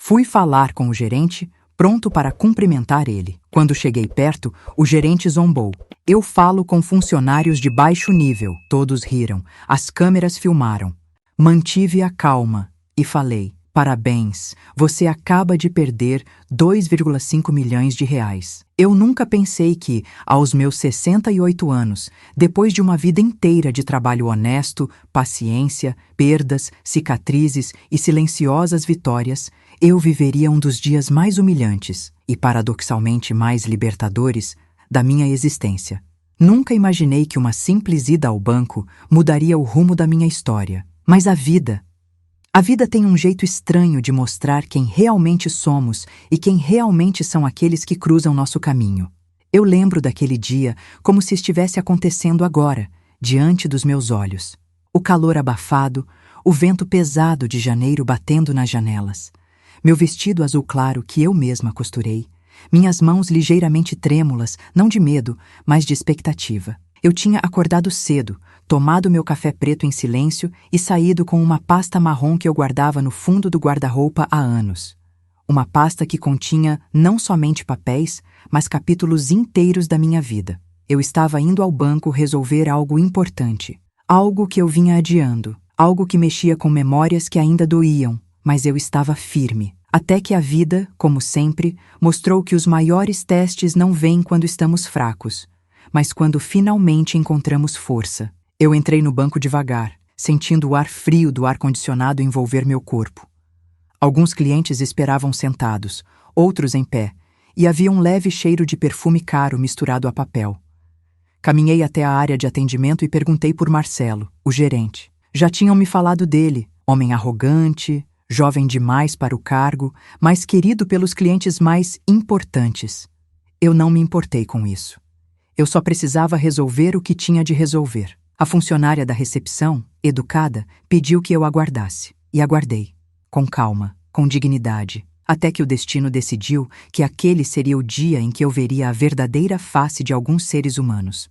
Fui falar com o gerente, pronto para cumprimentar ele. Quando cheguei perto, o gerente zombou. Eu falo com funcionários de baixo nível. Todos riram. As câmeras filmaram. Mantive a calma e falei: parabéns, você acaba de perder 2,5 milhões de reais. Eu nunca pensei que, aos meus 68 anos, depois de uma vida inteira de trabalho honesto, paciência, perdas, cicatrizes e silenciosas vitórias, eu viveria um dos dias mais humilhantes e, paradoxalmente, mais libertadores da minha existência. Nunca imaginei que uma simples ida ao banco mudaria o rumo da minha história. Mas a vida tem um jeito estranho de mostrar quem realmente somos e quem realmente são aqueles que cruzam nosso caminho. Eu lembro daquele dia como se estivesse acontecendo agora, diante dos meus olhos. O calor abafado, o vento pesado de janeiro batendo nas janelas. Meu vestido azul claro que eu mesma costurei. Minhas mãos ligeiramente trêmulas, não de medo, mas de expectativa. Eu tinha acordado cedo, tomado meu café preto em silêncio e saído com uma pasta marrom que eu guardava no fundo do guarda-roupa há anos. Uma pasta que continha não somente papéis, mas capítulos inteiros da minha vida. Eu estava indo ao banco resolver algo importante. Algo que eu vinha adiando. Algo que mexia com memórias que ainda doíam, mas eu estava firme. Até que a vida, como sempre, mostrou que os maiores testes não vêm quando estamos fracos, mas quando finalmente encontramos força. Eu entrei no banco devagar, sentindo o ar frio do ar-condicionado envolver meu corpo. Alguns clientes esperavam sentados, outros em pé, e havia um leve cheiro de perfume caro misturado a papel. Caminhei até a área de atendimento e perguntei por Marcelo, o gerente. Já tinham me falado dele, homem arrogante, jovem demais para o cargo, mas querido pelos clientes mais importantes. Eu não me importei com isso. Eu só precisava resolver o que tinha de resolver. A funcionária da recepção, educada, pediu que eu aguardasse. E aguardei, com calma, com dignidade, até que o destino decidiu que aquele seria o dia em que eu veria a verdadeira face de alguns seres humanos.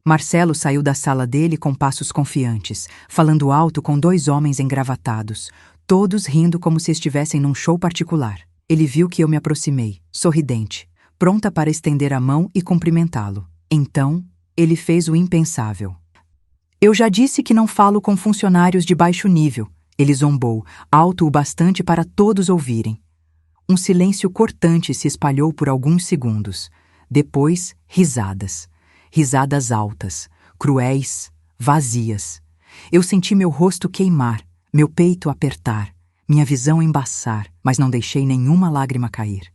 Marcelo saiu da sala dele com passos confiantes, falando alto com dois homens engravatados, todos rindo como se estivessem num show particular. Ele viu que eu me aproximei, sorridente, pronta para estender a mão e cumprimentá-lo. Então, ele fez o impensável. Eu já disse que não falo com funcionários de baixo nível. Ele zombou, alto o bastante para todos ouvirem. Um silêncio cortante se espalhou por alguns segundos. Depois, risadas. Risadas altas, cruéis, vazias. Eu senti meu rosto queimar, meu peito apertar, minha visão embaçar, mas não deixei nenhuma lágrima cair.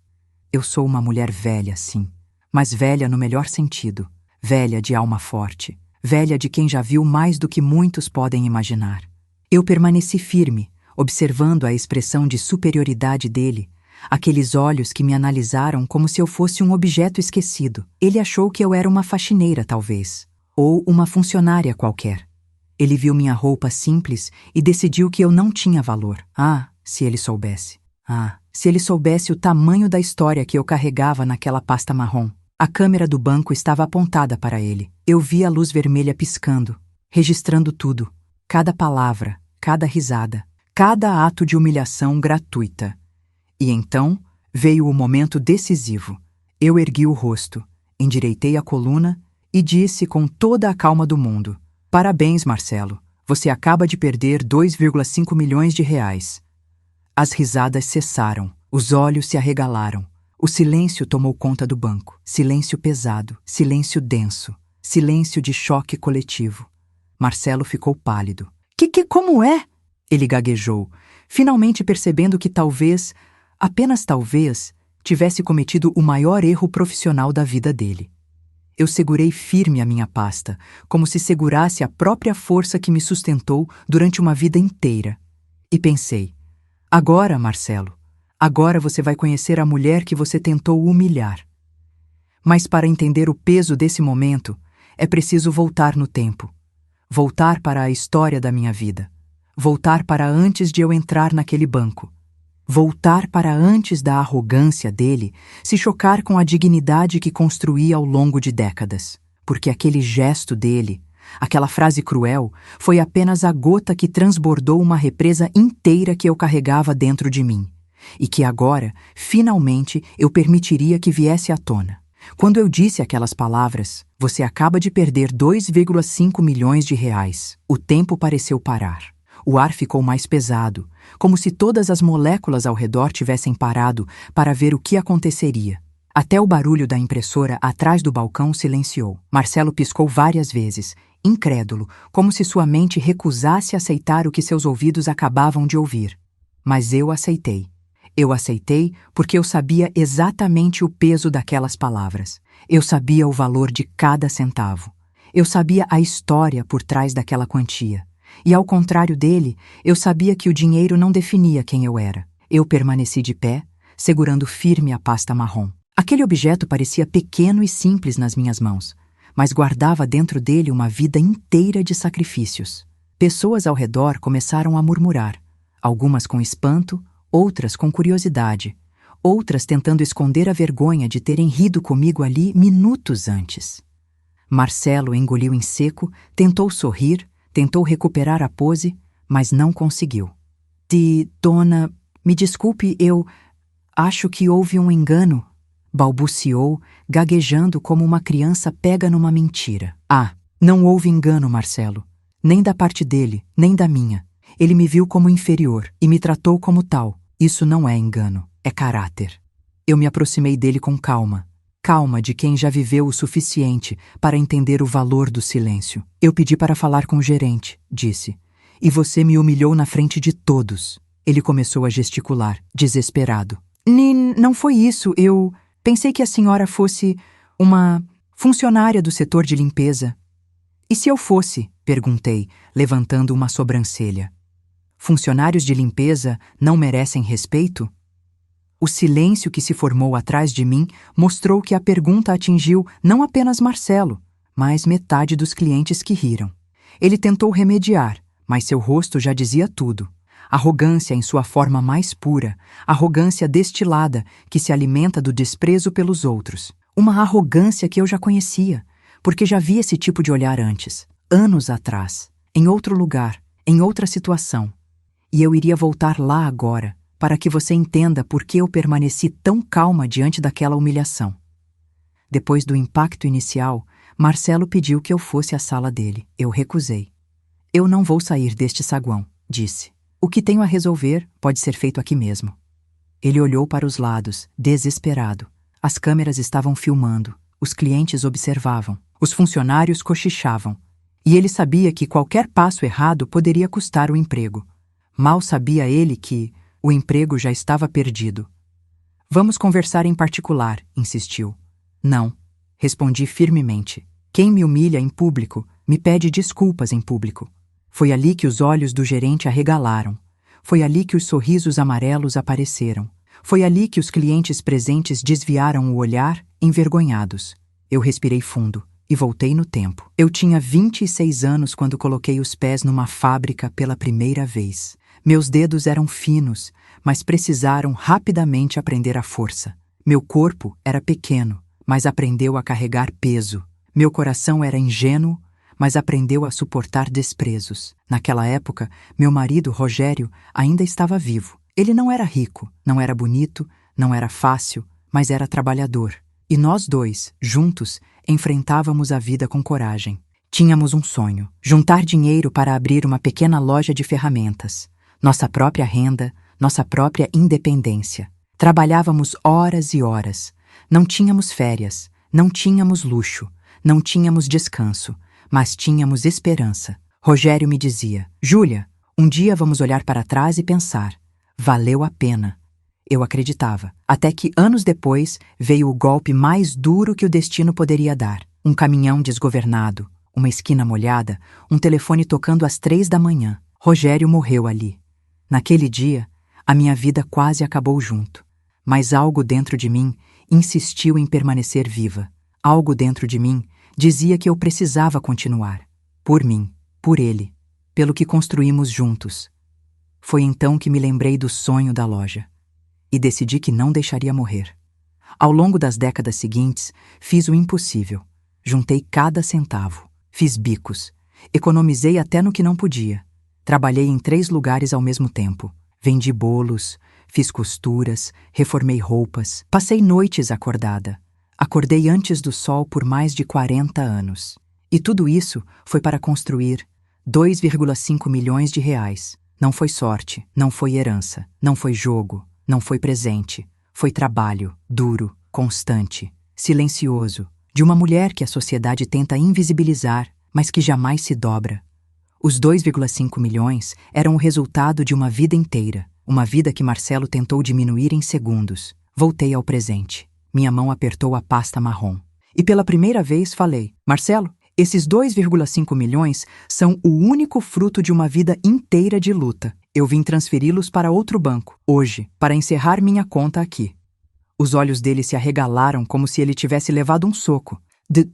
Eu sou uma mulher velha, sim, mas velha no melhor sentido, velha de alma forte, velha de quem já viu mais do que muitos podem imaginar. Eu permaneci firme, observando a expressão de superioridade dele, aqueles olhos que me analisaram como se eu fosse um objeto esquecido. Ele achou que eu era uma faxineira, talvez, ou uma funcionária qualquer. Ele viu minha roupa simples e decidiu que eu não tinha valor. Ah, se ele soubesse. Ah, se ele soubesse o tamanho da história que eu carregava naquela pasta marrom. A câmera do banco estava apontada para ele. Eu vi a luz vermelha piscando, registrando tudo. Cada palavra, cada risada, cada ato de humilhação gratuita. E então veio o momento decisivo. Eu ergui o rosto, endireitei a coluna e disse com toda a calma do mundo: parabéns, Marcelo. Você acaba de perder 2,5 milhões de reais. As risadas cessaram, os olhos se arregalaram. O silêncio tomou conta do banco. Silêncio pesado, silêncio denso, silêncio de choque coletivo. Marcelo ficou pálido. Como é? Ele gaguejou, finalmente percebendo que talvez, apenas talvez, tivesse cometido o maior erro profissional da vida dele. Eu segurei firme a minha pasta, como se segurasse a própria força que me sustentou durante uma vida inteira. E pensei: agora, Marcelo, agora você vai conhecer a mulher que você tentou humilhar. Mas para entender o peso desse momento, é preciso voltar no tempo. Voltar para a história da minha vida. Voltar para antes de eu entrar naquele banco. Voltar para antes da arrogância dele se chocar com a dignidade que construí ao longo de décadas. Porque aquele gesto dele, aquela frase cruel, foi apenas a gota que transbordou uma represa inteira que eu carregava dentro de mim. e que agora, finalmente, eu permitiria que viesse à tona. Quando eu disse aquelas palavras, você acaba de perder 2,5 milhões de reais. O tempo pareceu parar. O ar ficou mais pesado, como se todas as moléculas ao redor tivessem parado para ver o que aconteceria. Até o barulho da impressora atrás do balcão silenciou. Marcelo piscou várias vezes, incrédulo, como se sua mente recusasse aceitar o que seus ouvidos acabavam de ouvir. Mas eu aceitei. Eu aceitei porque eu sabia exatamente o peso daquelas palavras. Eu sabia o valor de cada centavo. Eu sabia a história por trás daquela quantia. E ao contrário dele, eu sabia que o dinheiro não definia quem eu era. Eu permaneci de pé, segurando firme a pasta marrom. Aquele objeto parecia pequeno e simples nas minhas mãos, mas guardava dentro dele uma vida inteira de sacrifícios. Pessoas ao redor começaram a murmurar, algumas com espanto, outras com curiosidade, outras tentando esconder a vergonha de terem rido comigo ali minutos antes. Marcelo engoliu em seco, tentou sorrir, tentou recuperar a pose, mas não conseguiu. Dona, me desculpe, eu acho que houve um engano, balbuciou, gaguejando como uma criança pega numa mentira. Ah, não houve engano, Marcelo. Nem da parte dele, nem da minha. Ele me viu como inferior e me tratou como tal. Isso não é engano, é caráter. Eu me aproximei dele com calma. Calma de quem já viveu o suficiente para entender o valor do silêncio. Eu pedi para falar com o gerente, disse. E você me humilhou na frente de todos. Ele começou a gesticular, desesperado. Não foi isso, eu pensei que a senhora fosse uma funcionária do setor de limpeza. E se eu fosse? Perguntei, levantando uma sobrancelha. Funcionários de limpeza não merecem respeito? O silêncio que se formou atrás de mim mostrou que a pergunta atingiu não apenas Marcelo, mas metade dos clientes que riram. Ele tentou remediar, mas seu rosto já dizia tudo. Arrogância em sua forma mais pura, arrogância destilada que se alimenta do desprezo pelos outros. Uma arrogância que eu já conhecia, porque já vi esse tipo de olhar antes, anos atrás, em outro lugar, em outra situação. E eu iria voltar lá agora, para que você entenda por que eu permaneci tão calma diante daquela humilhação. Depois do impacto inicial, Marcelo pediu que eu fosse à sala dele. Eu recusei. Eu não vou sair deste saguão, disse. O que tenho a resolver pode ser feito aqui mesmo. Ele olhou para os lados, desesperado. As câmeras estavam filmando, os clientes observavam, os funcionários cochichavam. E ele sabia que qualquer passo errado poderia custar o emprego. Mal sabia ele que o emprego já estava perdido. Vamos conversar em particular, insistiu. Não, respondi firmemente. Quem me humilha em público, me pede desculpas em público. Foi ali que os olhos do gerente arregalaram. Foi ali que os sorrisos amarelos apareceram. Foi ali que os clientes presentes desviaram o olhar, envergonhados. Eu respirei fundo e voltei no tempo. Eu tinha 26 anos quando coloquei os pés numa fábrica pela primeira vez. Meus dedos eram finos, mas precisaram rapidamente aprender a força. Meu corpo era pequeno, mas aprendeu a carregar peso. Meu coração era ingênuo, mas aprendeu a suportar desprezos. Naquela época, meu marido, Rogério, ainda estava vivo. Ele não era rico, não era bonito, não era fácil, mas era trabalhador. E nós dois, juntos, enfrentávamos a vida com coragem. Tínhamos um sonho: juntar dinheiro para abrir uma pequena loja de ferramentas. Nossa própria renda, nossa própria independência. Trabalhávamos horas e horas. Não tínhamos férias, não tínhamos luxo, não tínhamos descanso, mas tínhamos esperança. Rogério me dizia: Júlia, um dia vamos olhar para trás e pensar, valeu a pena. Eu acreditava, até que anos depois veio o golpe mais duro que o destino poderia dar. Um caminhão desgovernado, uma esquina molhada, um telefone tocando às 3 da manhã. Rogério morreu ali. Naquele dia, a minha vida quase acabou junto, mas algo dentro de mim insistiu em permanecer viva. Algo dentro de mim dizia que eu precisava continuar. Por mim, por ele, pelo que construímos juntos. Foi então que me lembrei do sonho da loja e decidi que não deixaria morrer. Ao longo das décadas seguintes, fiz o impossível. Juntei cada centavo, fiz bicos, economizei até no que não podia. Trabalhei em 3 lugares ao mesmo tempo. Vendi bolos, Fiz costuras, reformei roupas, passei noites acordada. Acordei antes do sol por mais de 40 anos. E tudo isso foi para construir 2,5 milhões de reais. Não foi sorte, não foi herança, não foi jogo, não foi presente. Foi trabalho, duro, constante, silencioso, de uma mulher que a sociedade tenta invisibilizar, mas que jamais se dobra. Os 2,5 milhões eram o resultado de uma vida inteira, uma vida que Marcelo tentou diminuir em segundos. Voltei ao presente. Minha mão apertou a pasta marrom. E pela primeira vez falei: Marcelo, esses 2,5 milhões são o único fruto de uma vida inteira de luta. Eu vim transferi-los para outro banco, hoje, para encerrar minha conta aqui. Os olhos dele se arregalaram como se ele tivesse levado um soco.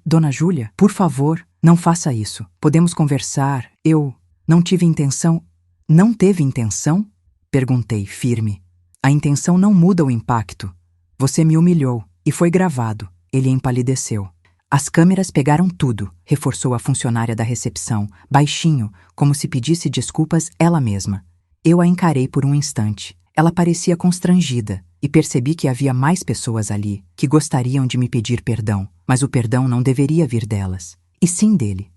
Dona Júlia, por favor, não faça isso. Podemos conversar. Eu não tive intenção. Não teve intenção? Perguntei, firme. A intenção não muda o impacto. Você me humilhou, e foi gravado. Ele empalideceu. As câmeras pegaram tudo, reforçou a funcionária da recepção, baixinho, como se pedisse desculpas ela mesma. Eu a encarei por um instante. Ela parecia constrangida, e percebi que havia mais pessoas ali, que gostariam de me pedir perdão, mas o perdão não deveria vir delas, e sim dele.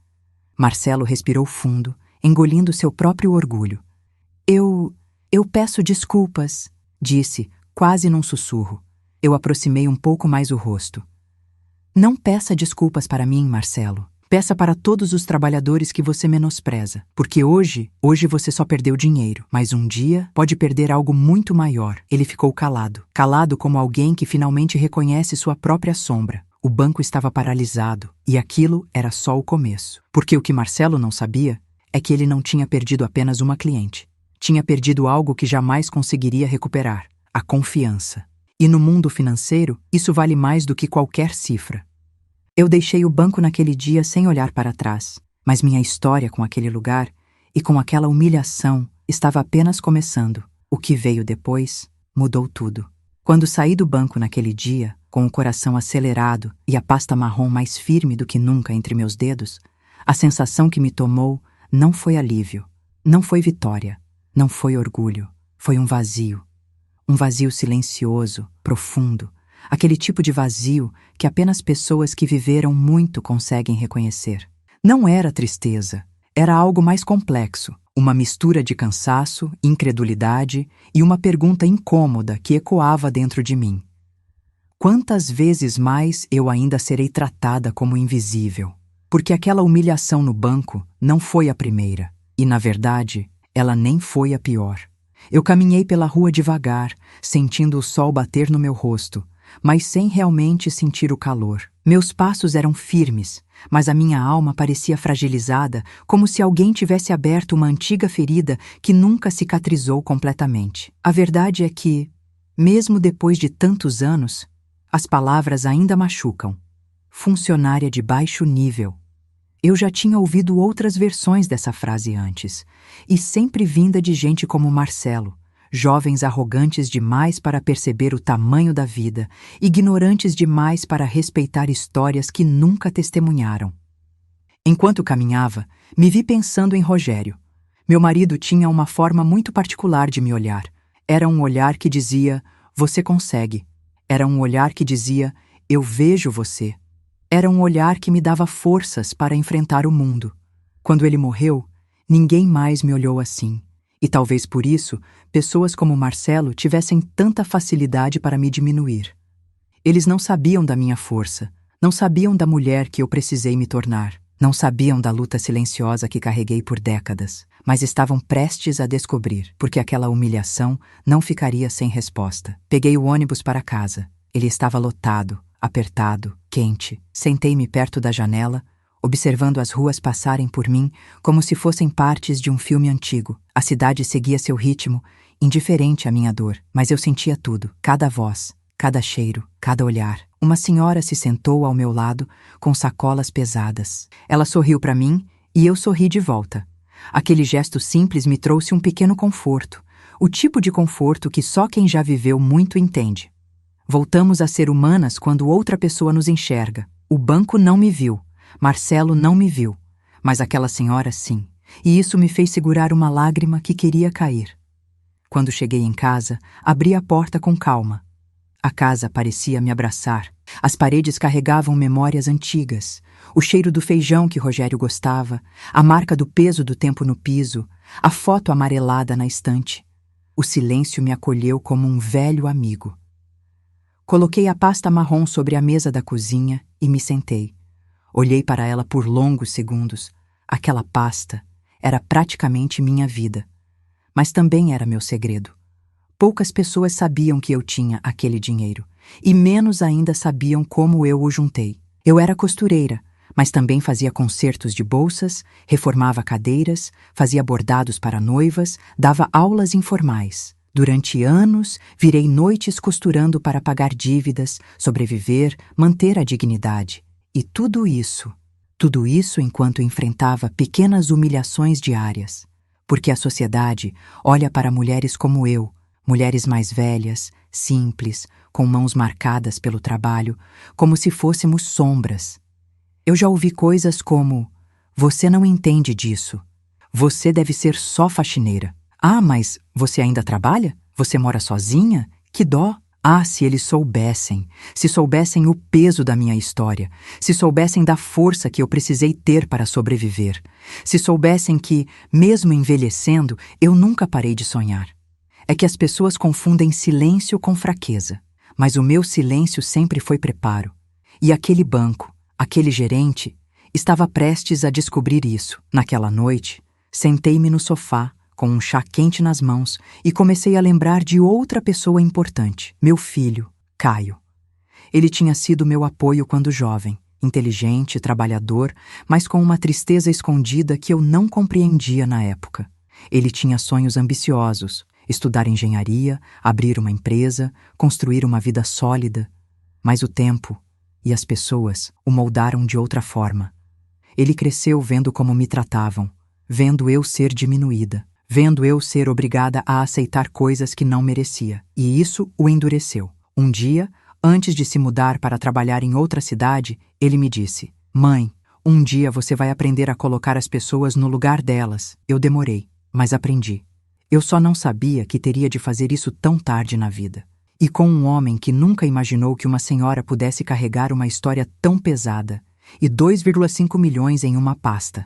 Marcelo respirou fundo, engolindo seu próprio orgulho. Eu peço desculpas, disse, quase num sussurro. Eu aproximei um pouco mais o rosto. Não peça desculpas para mim, Marcelo. Peça para todos os trabalhadores que você menospreza. Porque hoje você só perdeu dinheiro. Mas um dia pode perder algo muito maior. Ele ficou calado. Calado como alguém que finalmente reconhece sua própria sombra. O banco estava paralisado. E aquilo era só o começo. Porque o que Marcelo não sabia é que ele não tinha perdido apenas uma cliente. Tinha perdido algo que jamais conseguiria recuperar. A confiança. E no mundo financeiro, isso vale mais do que qualquer cifra. Eu deixei o banco naquele dia sem olhar para trás, mas minha história com aquele lugar e com aquela humilhação estava apenas começando. O que veio depois mudou tudo. Quando saí do banco naquele dia, com o coração acelerado e a pasta marrom mais firme do que nunca entre meus dedos, a sensação que me tomou não foi alívio, não foi vitória, não foi orgulho, foi um vazio. Um vazio silencioso, profundo, aquele tipo de vazio que apenas pessoas que viveram muito conseguem reconhecer. Não era tristeza, era algo mais complexo, uma mistura de cansaço, incredulidade e uma pergunta incômoda que ecoava dentro de mim. Quantas vezes mais eu ainda serei tratada como invisível? Porque aquela humilhação no banco não foi a primeira, e na verdade, ela nem foi a pior. Eu caminhei pela rua devagar, sentindo o sol bater no meu rosto, mas sem realmente sentir o calor. Meus passos eram firmes, mas a minha alma parecia fragilizada, como se alguém tivesse aberto uma antiga ferida que nunca cicatrizou completamente. A verdade é que, mesmo depois de tantos anos, as palavras ainda machucam. Funcionária de baixo nível. Eu já tinha ouvido outras versões dessa frase antes, e sempre vinda de gente como Marcelo, jovens arrogantes demais para perceber o tamanho da vida, ignorantes demais para respeitar histórias que nunca testemunharam. Enquanto caminhava, me vi pensando em Rogério. Meu marido tinha uma forma muito particular de me olhar. Era um olhar que dizia, você consegue. Era um olhar que dizia, eu vejo você. Era um olhar que me dava forças para enfrentar o mundo. Quando ele morreu, ninguém mais me olhou assim. E talvez por isso, pessoas como Marcelo tivessem tanta facilidade para me diminuir. Eles não sabiam da minha força, não sabiam da mulher que eu precisei me tornar, não sabiam da luta silenciosa que carreguei por décadas, mas estavam prestes a descobrir, porque aquela humilhação não ficaria sem resposta. Peguei o ônibus para casa. Ele estava lotado, apertado, quente. Sentei-me perto da janela, observando as ruas passarem por mim como se fossem partes de um filme antigo. A cidade seguia seu ritmo, indiferente à minha dor, mas eu sentia tudo, cada voz, cada cheiro, cada olhar. Uma senhora se sentou ao meu lado, com sacolas pesadas. Ela sorriu para mim e eu sorri de volta. Aquele gesto simples me trouxe um pequeno conforto, o tipo de conforto que só quem já viveu muito entende. Voltamos a ser humanas quando outra pessoa nos enxerga. O banco não me viu, Marcelo não me viu, mas aquela senhora sim, e isso me fez segurar uma lágrima que queria cair. Quando cheguei em casa, abri a porta com calma. A casa parecia me abraçar. As paredes carregavam memórias antigas. O cheiro do feijão que Rogério gostava, a marca do peso do tempo no piso, a foto amarelada na estante. O silêncio me acolheu como um velho amigo. Coloquei a pasta marrom sobre a mesa da cozinha e me sentei. Olhei para ela por longos segundos. Aquela pasta era praticamente minha vida. Mas também era meu segredo. Poucas pessoas sabiam que eu tinha aquele dinheiro, e menos ainda sabiam como eu o juntei. Eu era costureira, mas também fazia consertos de bolsas, reformava cadeiras, fazia bordados para noivas, dava aulas informais. Durante anos, virei noites costurando para pagar dívidas, sobreviver, manter a dignidade. E tudo isso enquanto enfrentava pequenas humilhações diárias. Porque a sociedade olha para mulheres como eu, mulheres mais velhas, simples, com mãos marcadas pelo trabalho, como se fôssemos sombras. Eu já ouvi coisas como: você não entende disso. Você deve ser só faxineira. Ah, mas você ainda trabalha? Você mora sozinha? Que dó! Ah, se eles soubessem o peso da minha história, se soubessem da força que eu precisei ter para sobreviver, se soubessem que, mesmo envelhecendo, eu nunca parei de sonhar. É que as pessoas confundem silêncio com fraqueza, mas o meu silêncio sempre foi preparo. E aquele banco, aquele gerente, estava prestes a descobrir isso. Naquela noite, sentei-me no sofá, com um chá quente nas mãos, e comecei a lembrar de outra pessoa importante, meu filho, Caio. Ele tinha sido meu apoio quando jovem, inteligente, trabalhador, mas com uma tristeza escondida que eu não compreendia na época. Ele tinha sonhos ambiciosos: estudar engenharia, abrir uma empresa, construir uma vida sólida. Mas o tempo e as pessoas o moldaram de outra forma. Ele cresceu vendo como me tratavam, vendo eu ser diminuída, vendo eu ser obrigada a aceitar coisas que não merecia. E isso o endureceu. Um dia, antes de se mudar para trabalhar em outra cidade, ele me disse: "Mãe, um dia você vai aprender a colocar as pessoas no lugar delas." Eu demorei, mas aprendi. Eu só não sabia que teria de fazer isso tão tarde na vida. E com um homem que nunca imaginou que uma senhora pudesse carregar uma história tão pesada e 2,5 milhões em uma pasta.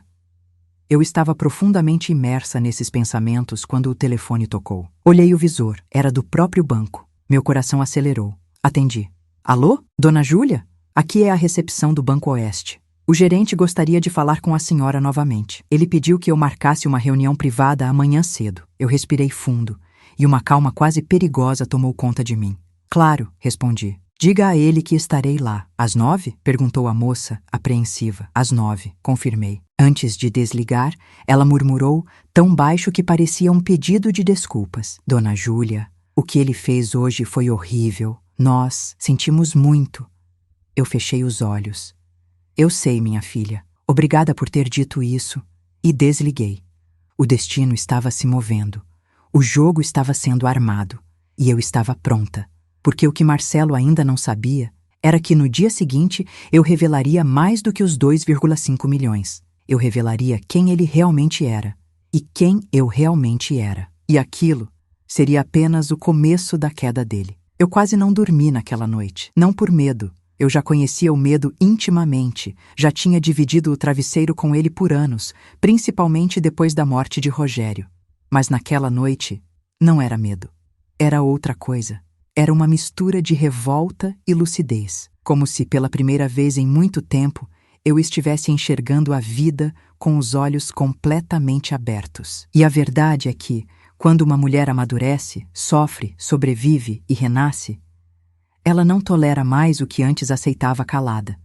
Eu estava profundamente imersa nesses pensamentos quando o telefone tocou. Olhei o visor, era do próprio banco. Meu coração acelerou. Atendi. "Alô? Dona Júlia? Aqui é a recepção do Banco Oeste. O gerente gostaria de falar com a senhora novamente. Ele pediu que eu marcasse uma reunião privada amanhã cedo." Eu respirei fundo, e uma calma quase perigosa tomou conta de mim. "Claro", respondi. "Diga a ele que estarei lá." "Às 9?" perguntou a moça, apreensiva. "Às 9, confirmei." Antes de desligar, ela murmurou, tão baixo que parecia um pedido de desculpas: "Dona Júlia, o que ele fez hoje foi horrível. Nós sentimos muito." Eu fechei os olhos. "Eu sei, minha filha. Obrigada por ter dito isso." E desliguei. O destino estava se movendo. O jogo estava sendo armado. E eu estava pronta. Porque o que Marcelo ainda não sabia era que no dia seguinte eu revelaria mais do que os 2,5 milhões. Eu revelaria quem ele realmente era e quem eu realmente era. E aquilo seria apenas o começo da queda dele. Eu quase não dormi naquela noite, não por medo. Eu já conhecia o medo intimamente, já tinha dividido o travesseiro com ele por anos, principalmente depois da morte de Rogério. Mas naquela noite não era medo, era outra coisa. Era uma mistura de revolta e lucidez, como se pela primeira vez em muito tempo eu estivesse enxergando a vida com os olhos completamente abertos. E a verdade é que, quando uma mulher amadurece, sofre, sobrevive e renasce, ela não tolera mais o que antes aceitava calada.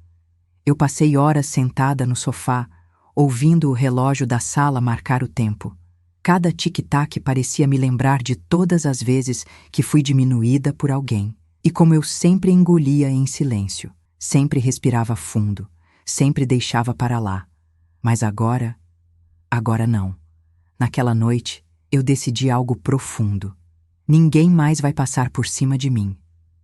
Eu passei horas sentada no sofá, ouvindo o relógio da sala marcar o tempo. Cada tic-tac parecia me lembrar de todas as vezes que fui diminuída por alguém. E como eu sempre engolia em silêncio, sempre respirava fundo, sempre deixava para lá. Mas agora não. Naquela noite, eu decidi algo profundo. Ninguém mais vai passar por cima de mim.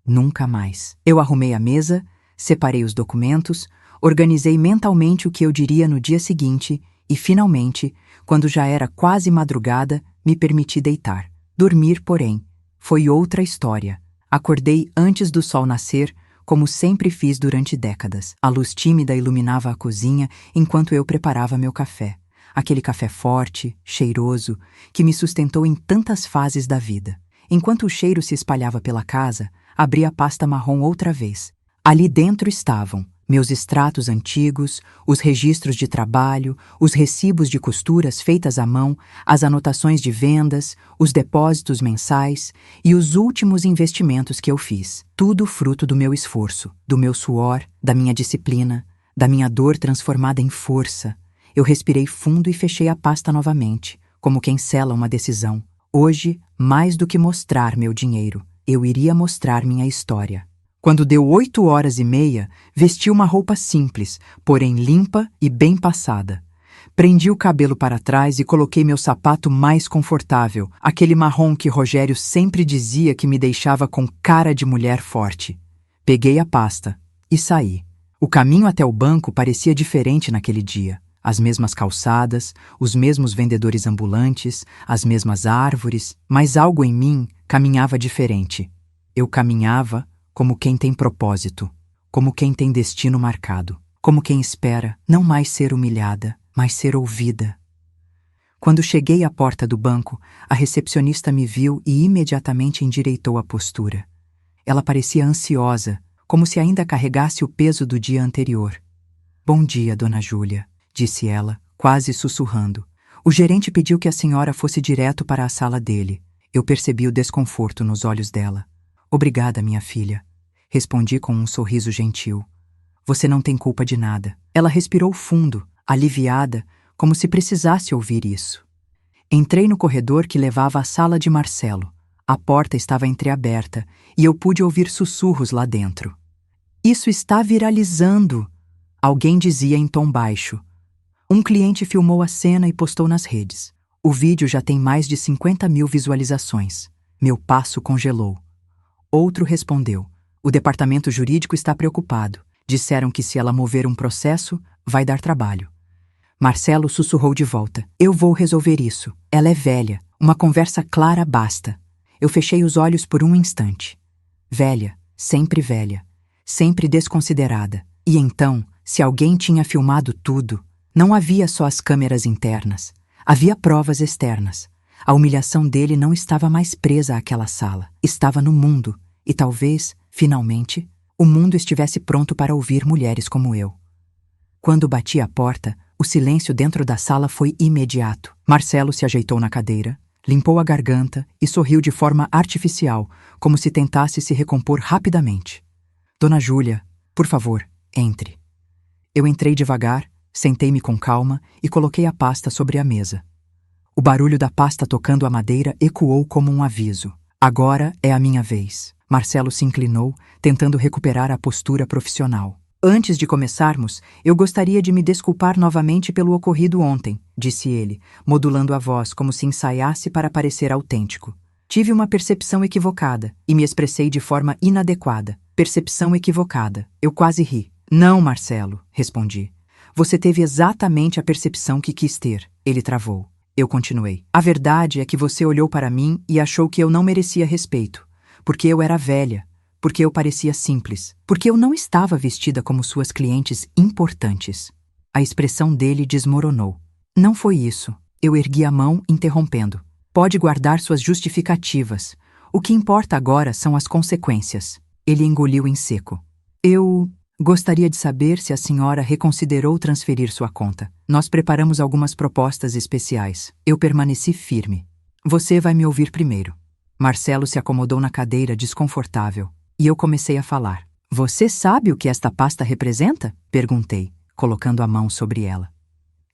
Nunca mais. Eu arrumei a mesa, separei os documentos, organizei mentalmente o que eu diria no dia seguinte e, finalmente, quando já era quase madrugada, me permiti deitar. Dormir, porém, foi outra história. Acordei antes do sol nascer, como sempre fiz durante décadas. A luz tímida iluminava a cozinha enquanto eu preparava meu café. Aquele café forte, cheiroso, que me sustentou em tantas fases da vida. Enquanto o cheiro se espalhava pela casa, abri a pasta marrom outra vez. Ali dentro estavam meus extratos antigos, os registros de trabalho, os recibos de costuras feitas à mão, as anotações de vendas, os depósitos mensais e os últimos investimentos que eu fiz. Tudo fruto do meu esforço, do meu suor, da minha disciplina, da minha dor transformada em força. Eu respirei fundo e fechei a pasta novamente, como quem sela uma decisão. Hoje, mais do que mostrar meu dinheiro, eu iria mostrar minha história. Quando deu 8h30, vesti uma roupa simples, porém limpa e bem passada. Prendi o cabelo para trás e coloquei meu sapato mais confortável, aquele marrom que Rogério sempre dizia que me deixava com cara de mulher forte. Peguei a pasta e saí. O caminho até o banco parecia diferente naquele dia. As mesmas calçadas, os mesmos vendedores ambulantes, as mesmas árvores, mas algo em mim caminhava diferente. Eu caminhava como quem tem propósito, como quem tem destino marcado, como quem espera não mais ser humilhada, mas ser ouvida. Quando cheguei à porta do banco, a recepcionista me viu e imediatamente endireitou a postura. Ela parecia ansiosa, como se ainda carregasse o peso do dia anterior. "Bom dia, Dona Júlia", disse ela, quase sussurrando. "O gerente pediu que a senhora fosse direto para a sala dele." Eu percebi o desconforto nos olhos dela. "Obrigada, minha filha", respondi com um sorriso gentil. "Você não tem culpa de nada." Ela respirou fundo, aliviada, como se precisasse ouvir isso. Entrei no corredor que levava à sala de Marcelo. A porta estava entreaberta e eu pude ouvir sussurros lá dentro. "Isso está viralizando", alguém dizia em tom baixo. Um cliente filmou a cena e postou nas redes. O vídeo já tem mais de 50.000 visualizações. Meu passo congelou. Outro respondeu: "O departamento jurídico está preocupado. Disseram que se ela mover um processo, vai dar trabalho." Marcelo sussurrou de volta: "Eu vou resolver isso. Ela é velha. Uma conversa clara basta." Eu fechei os olhos por um instante. Velha, sempre desconsiderada. E então, se alguém tinha filmado tudo, não havia só as câmeras internas. Havia provas externas. A humilhação dele não estava mais presa àquela sala. Estava no mundo. E talvez, finalmente, o mundo estivesse pronto para ouvir mulheres como eu. Quando bati à porta, o silêncio dentro da sala foi imediato. Marcelo se ajeitou na cadeira, limpou a garganta e sorriu de forma artificial, como se tentasse se recompor rapidamente. "Dona Júlia, por favor, entre." Eu entrei devagar, sentei-me com calma e coloquei a pasta sobre a mesa. O barulho da pasta tocando a madeira ecoou como um aviso. "Agora é a minha vez." Marcelo se inclinou, tentando recuperar a postura profissional. "Antes de começarmos, eu gostaria de me desculpar novamente pelo ocorrido ontem", disse ele, modulando a voz como se ensaiasse para parecer autêntico. "Tive uma percepção equivocada e me expressei de forma inadequada. Percepção equivocada." Eu quase ri. "Não, Marcelo", respondi. "Você teve exatamente a percepção que quis ter." Ele travou. Eu continuei: "A verdade é que você olhou para mim e achou que eu não merecia respeito, porque eu era velha, porque eu parecia simples, porque eu não estava vestida como suas clientes importantes." A expressão dele desmoronou. "Não foi isso." Eu ergui a mão, interrompendo. "Pode guardar suas justificativas. O que importa agora são as consequências." Ele engoliu em seco. "Eu gostaria de saber se a senhora reconsiderou transferir sua conta. Nós preparamos algumas propostas especiais." Eu permaneci firme. "Você vai me ouvir primeiro." Marcelo se acomodou na cadeira, desconfortável, e eu comecei a falar. "Você sabe o que esta pasta representa?" perguntei, colocando a mão sobre ela.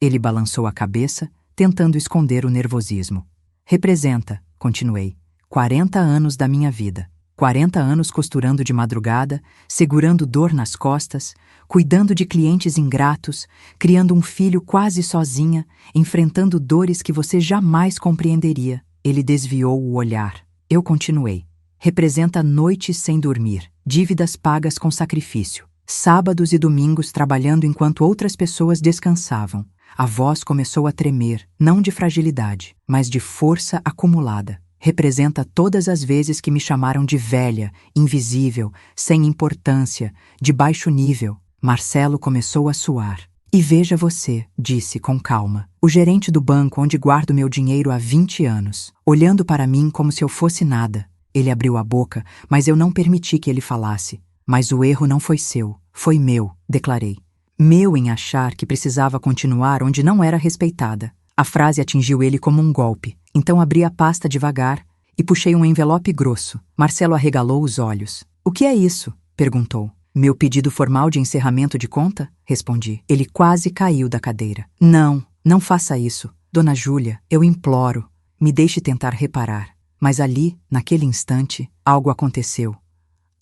Ele balançou a cabeça, tentando esconder o nervosismo. "Representa", continuei, 40 anos da minha vida. 40 anos costurando de madrugada, segurando dor nas costas, cuidando de clientes ingratos, criando um filho quase sozinha, enfrentando dores que você jamais compreenderia. Ele desviou o olhar. Eu continuei. "Representa noites sem dormir, dívidas pagas com sacrifício, sábados e domingos trabalhando enquanto outras pessoas descansavam." A voz começou a tremer, não de fragilidade, mas de força acumulada. Representa todas as vezes que me chamaram de velha, invisível, sem importância, de baixo nível. Marcelo começou a suar. E veja você, disse com calma, o gerente do banco onde guardo meu dinheiro há 20 anos, olhando para mim como se eu fosse nada. Ele abriu a boca, mas eu não permiti que ele falasse. Mas o erro não foi seu, foi meu, declarei. Meu em achar que precisava continuar onde não era respeitada. A frase atingiu ele como um golpe. Então abri a pasta devagar e puxei um envelope grosso. Marcelo arregalou os olhos. O que é isso? Perguntou. Meu pedido formal de encerramento de conta? Respondi. Ele quase caiu da cadeira. Não, não faça isso. Dona Júlia, eu imploro. Me deixe tentar reparar. Mas ali, naquele instante, algo aconteceu.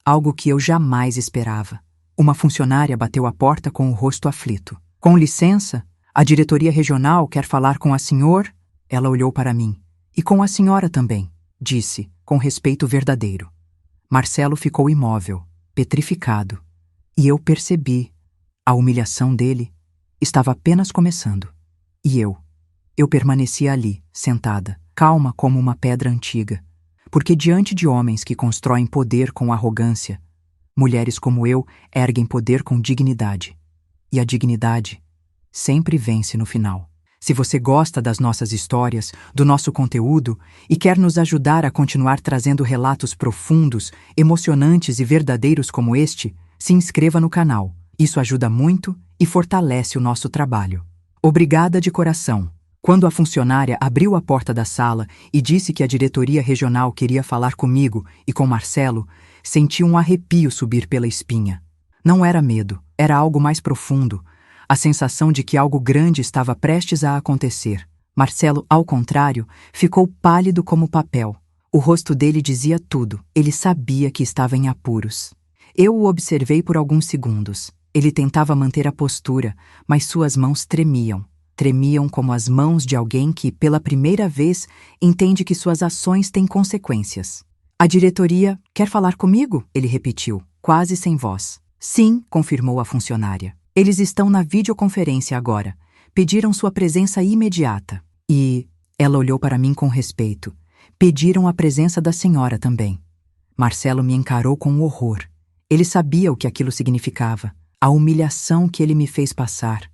Algo que eu jamais esperava. Uma funcionária bateu à porta com o rosto aflito. Com licença, a diretoria regional quer falar com a senhor? Ela olhou para mim. E com a senhora também, disse, com respeito verdadeiro. Marcelo ficou imóvel, petrificado. E eu percebi. A humilhação dele estava apenas começando. E eu permanecia ali, sentada, calma como uma pedra antiga. Porque diante de homens que constroem poder com arrogância, mulheres como eu erguem poder com dignidade. E a dignidade sempre vence no final. Se você gosta das nossas histórias, do nosso conteúdo e quer nos ajudar a continuar trazendo relatos profundos, emocionantes e verdadeiros como este, se inscreva no canal. Isso ajuda muito e fortalece o nosso trabalho. Obrigada de coração. Quando a funcionária abriu a porta da sala e disse que a diretoria regional queria falar comigo e com Marcelo, senti um arrepio subir pela espinha. Não era medo, era algo mais profundo. A sensação de que algo grande estava prestes a acontecer. Marcelo, ao contrário, ficou pálido como papel. O rosto dele dizia tudo. Ele sabia que estava em apuros. Eu o observei por alguns segundos. Ele tentava manter a postura, mas suas mãos tremiam. Tremiam como as mãos de alguém que, pela primeira vez, entende que suas ações têm consequências. A diretoria quer falar comigo? Ele repetiu, quase sem voz. Sim, confirmou a funcionária. Eles estão na videoconferência agora. Pediram sua presença imediata. E ela olhou para mim com respeito. Pediram a presença da senhora também. Marcelo me encarou com horror. Ele sabia o que aquilo significava. A humilhação que ele me fez passar.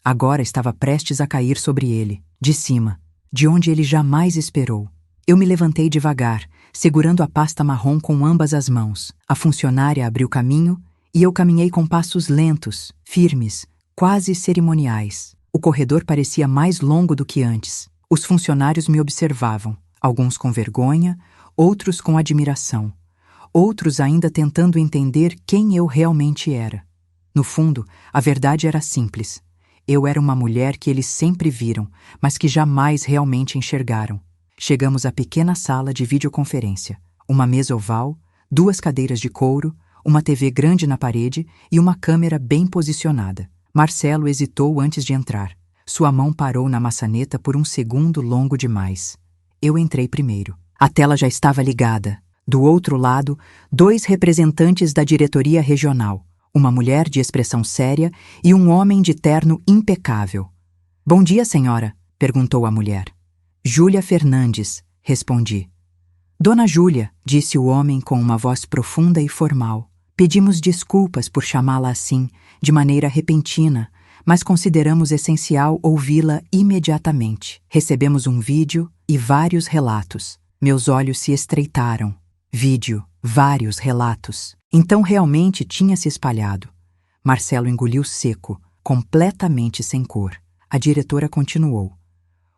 Agora estava prestes a cair sobre ele, de cima, de onde ele jamais esperou. Eu me levantei devagar, segurando a pasta marrom com ambas as mãos. A funcionária abriu caminho e eu caminhei com passos lentos, firmes, quase cerimoniais. O corredor parecia mais longo do que antes. Os funcionários me observavam, alguns com vergonha, outros com admiração, outros ainda tentando entender quem eu realmente era. No fundo, a verdade era simples. Eu era uma mulher que eles sempre viram, mas que jamais realmente enxergaram. Chegamos à pequena sala de videoconferência. Uma mesa oval, 2 cadeiras de couro, uma TV grande na parede e uma câmera bem posicionada. Marcelo hesitou antes de entrar. Sua mão parou na maçaneta por um segundo longo demais. Eu entrei primeiro. A tela já estava ligada. Do outro lado, 2 representantes da diretoria regional. Uma mulher de expressão séria e um homem de terno impecável. Bom dia, senhora, perguntou a mulher. Júlia Fernandes, respondi. Dona Júlia, disse o homem com uma voz profunda e formal. Pedimos desculpas por chamá-la assim, de maneira repentina, mas consideramos essencial ouvi-la imediatamente. Recebemos um vídeo e vários relatos. Meus olhos se estreitaram. Vídeo, vários relatos. Então realmente tinha se espalhado. Marcelo engoliu seco, completamente sem cor. A diretora continuou.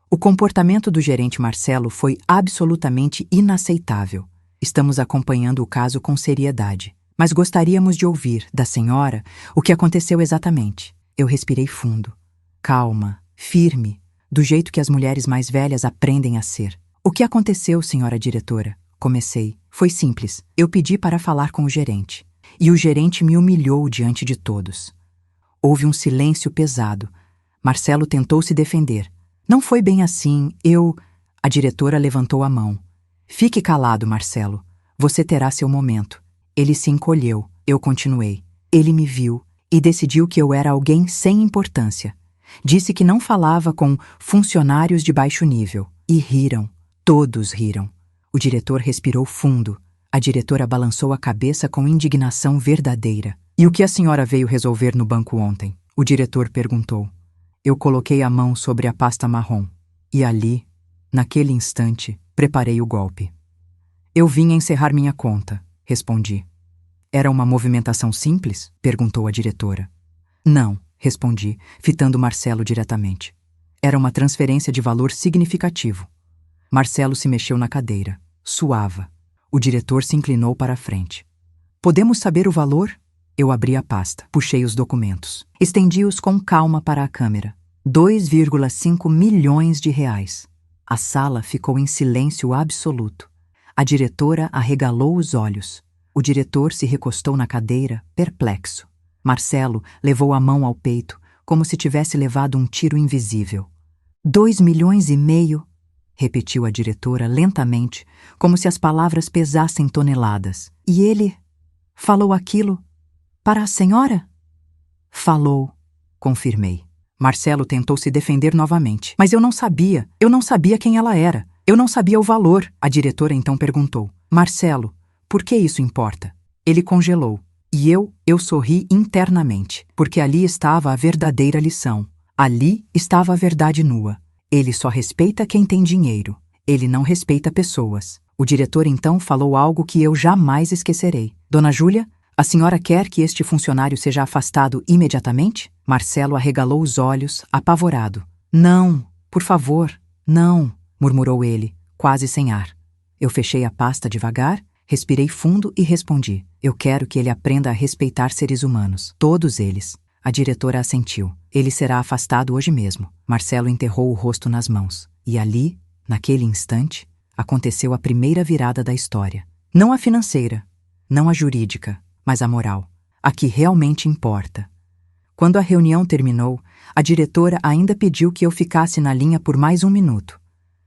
O comportamento do gerente Marcelo foi absolutamente inaceitável. Estamos acompanhando o caso com seriedade. Mas gostaríamos de ouvir, da senhora, o que aconteceu exatamente. Eu respirei fundo. Calma, firme, do jeito que as mulheres mais velhas aprendem a ser. O que aconteceu, senhora diretora? Comecei. Foi simples. Eu pedi para falar com o gerente. E o gerente me humilhou diante de todos. Houve um silêncio pesado. Marcelo tentou se defender. Não foi bem assim, A diretora levantou a mão. Fique calado, Marcelo. Você terá seu momento. Ele se encolheu. Eu continuei. Ele me viu e decidiu que eu era alguém sem importância. Disse que não falava com funcionários de baixo nível. E riram. Todos riram. O diretor respirou fundo. A diretora balançou a cabeça com indignação verdadeira. E o que a senhora veio resolver no banco ontem? O diretor perguntou. Eu coloquei a mão sobre a pasta marrom. E ali, naquele instante, preparei o golpe. Eu vim encerrar minha conta, respondi. Era uma movimentação simples? Perguntou a diretora. Não, respondi, fitando Marcelo diretamente. Era uma transferência de valor significativo. Marcelo se mexeu na cadeira. Suava. O diretor se inclinou para a frente. Podemos saber o valor? Eu abri a pasta, puxei os documentos. Estendi-os com calma para a câmera. 2,5 milhões de reais. A sala ficou em silêncio absoluto. A diretora arregalou os olhos. O diretor se recostou na cadeira, perplexo. Marcelo levou a mão ao peito, como se tivesse levado um tiro invisível. 2,5 milhões, repetiu a diretora lentamente, como se as palavras pesassem toneladas. E ele falou aquilo para a senhora? Falou, confirmei. Marcelo tentou se defender novamente. Mas eu não sabia quem ela era. Eu não sabia o valor. A diretora então perguntou. Marcelo, por que isso importa? Ele congelou. E eu sorri internamente, porque ali estava a verdadeira lição. Ali estava a verdade nua. Ele só respeita quem tem dinheiro. Ele não respeita pessoas. O diretor então falou algo que eu jamais esquecerei. Dona Júlia, a senhora quer que este funcionário seja afastado imediatamente? Marcelo arregalou os olhos, apavorado. Não, por favor, não, murmurou ele, quase sem ar. Eu fechei a pasta devagar, respirei fundo e respondi. Eu quero que ele aprenda a respeitar seres humanos. Todos eles. A diretora assentiu. Ele será afastado hoje mesmo. Marcelo enterrou o rosto nas mãos. E ali, naquele instante, aconteceu a primeira virada da história. Não a financeira, não a jurídica, mas a moral. A que realmente importa. Quando a reunião terminou, a diretora ainda pediu que eu ficasse na linha por mais 1 minuto.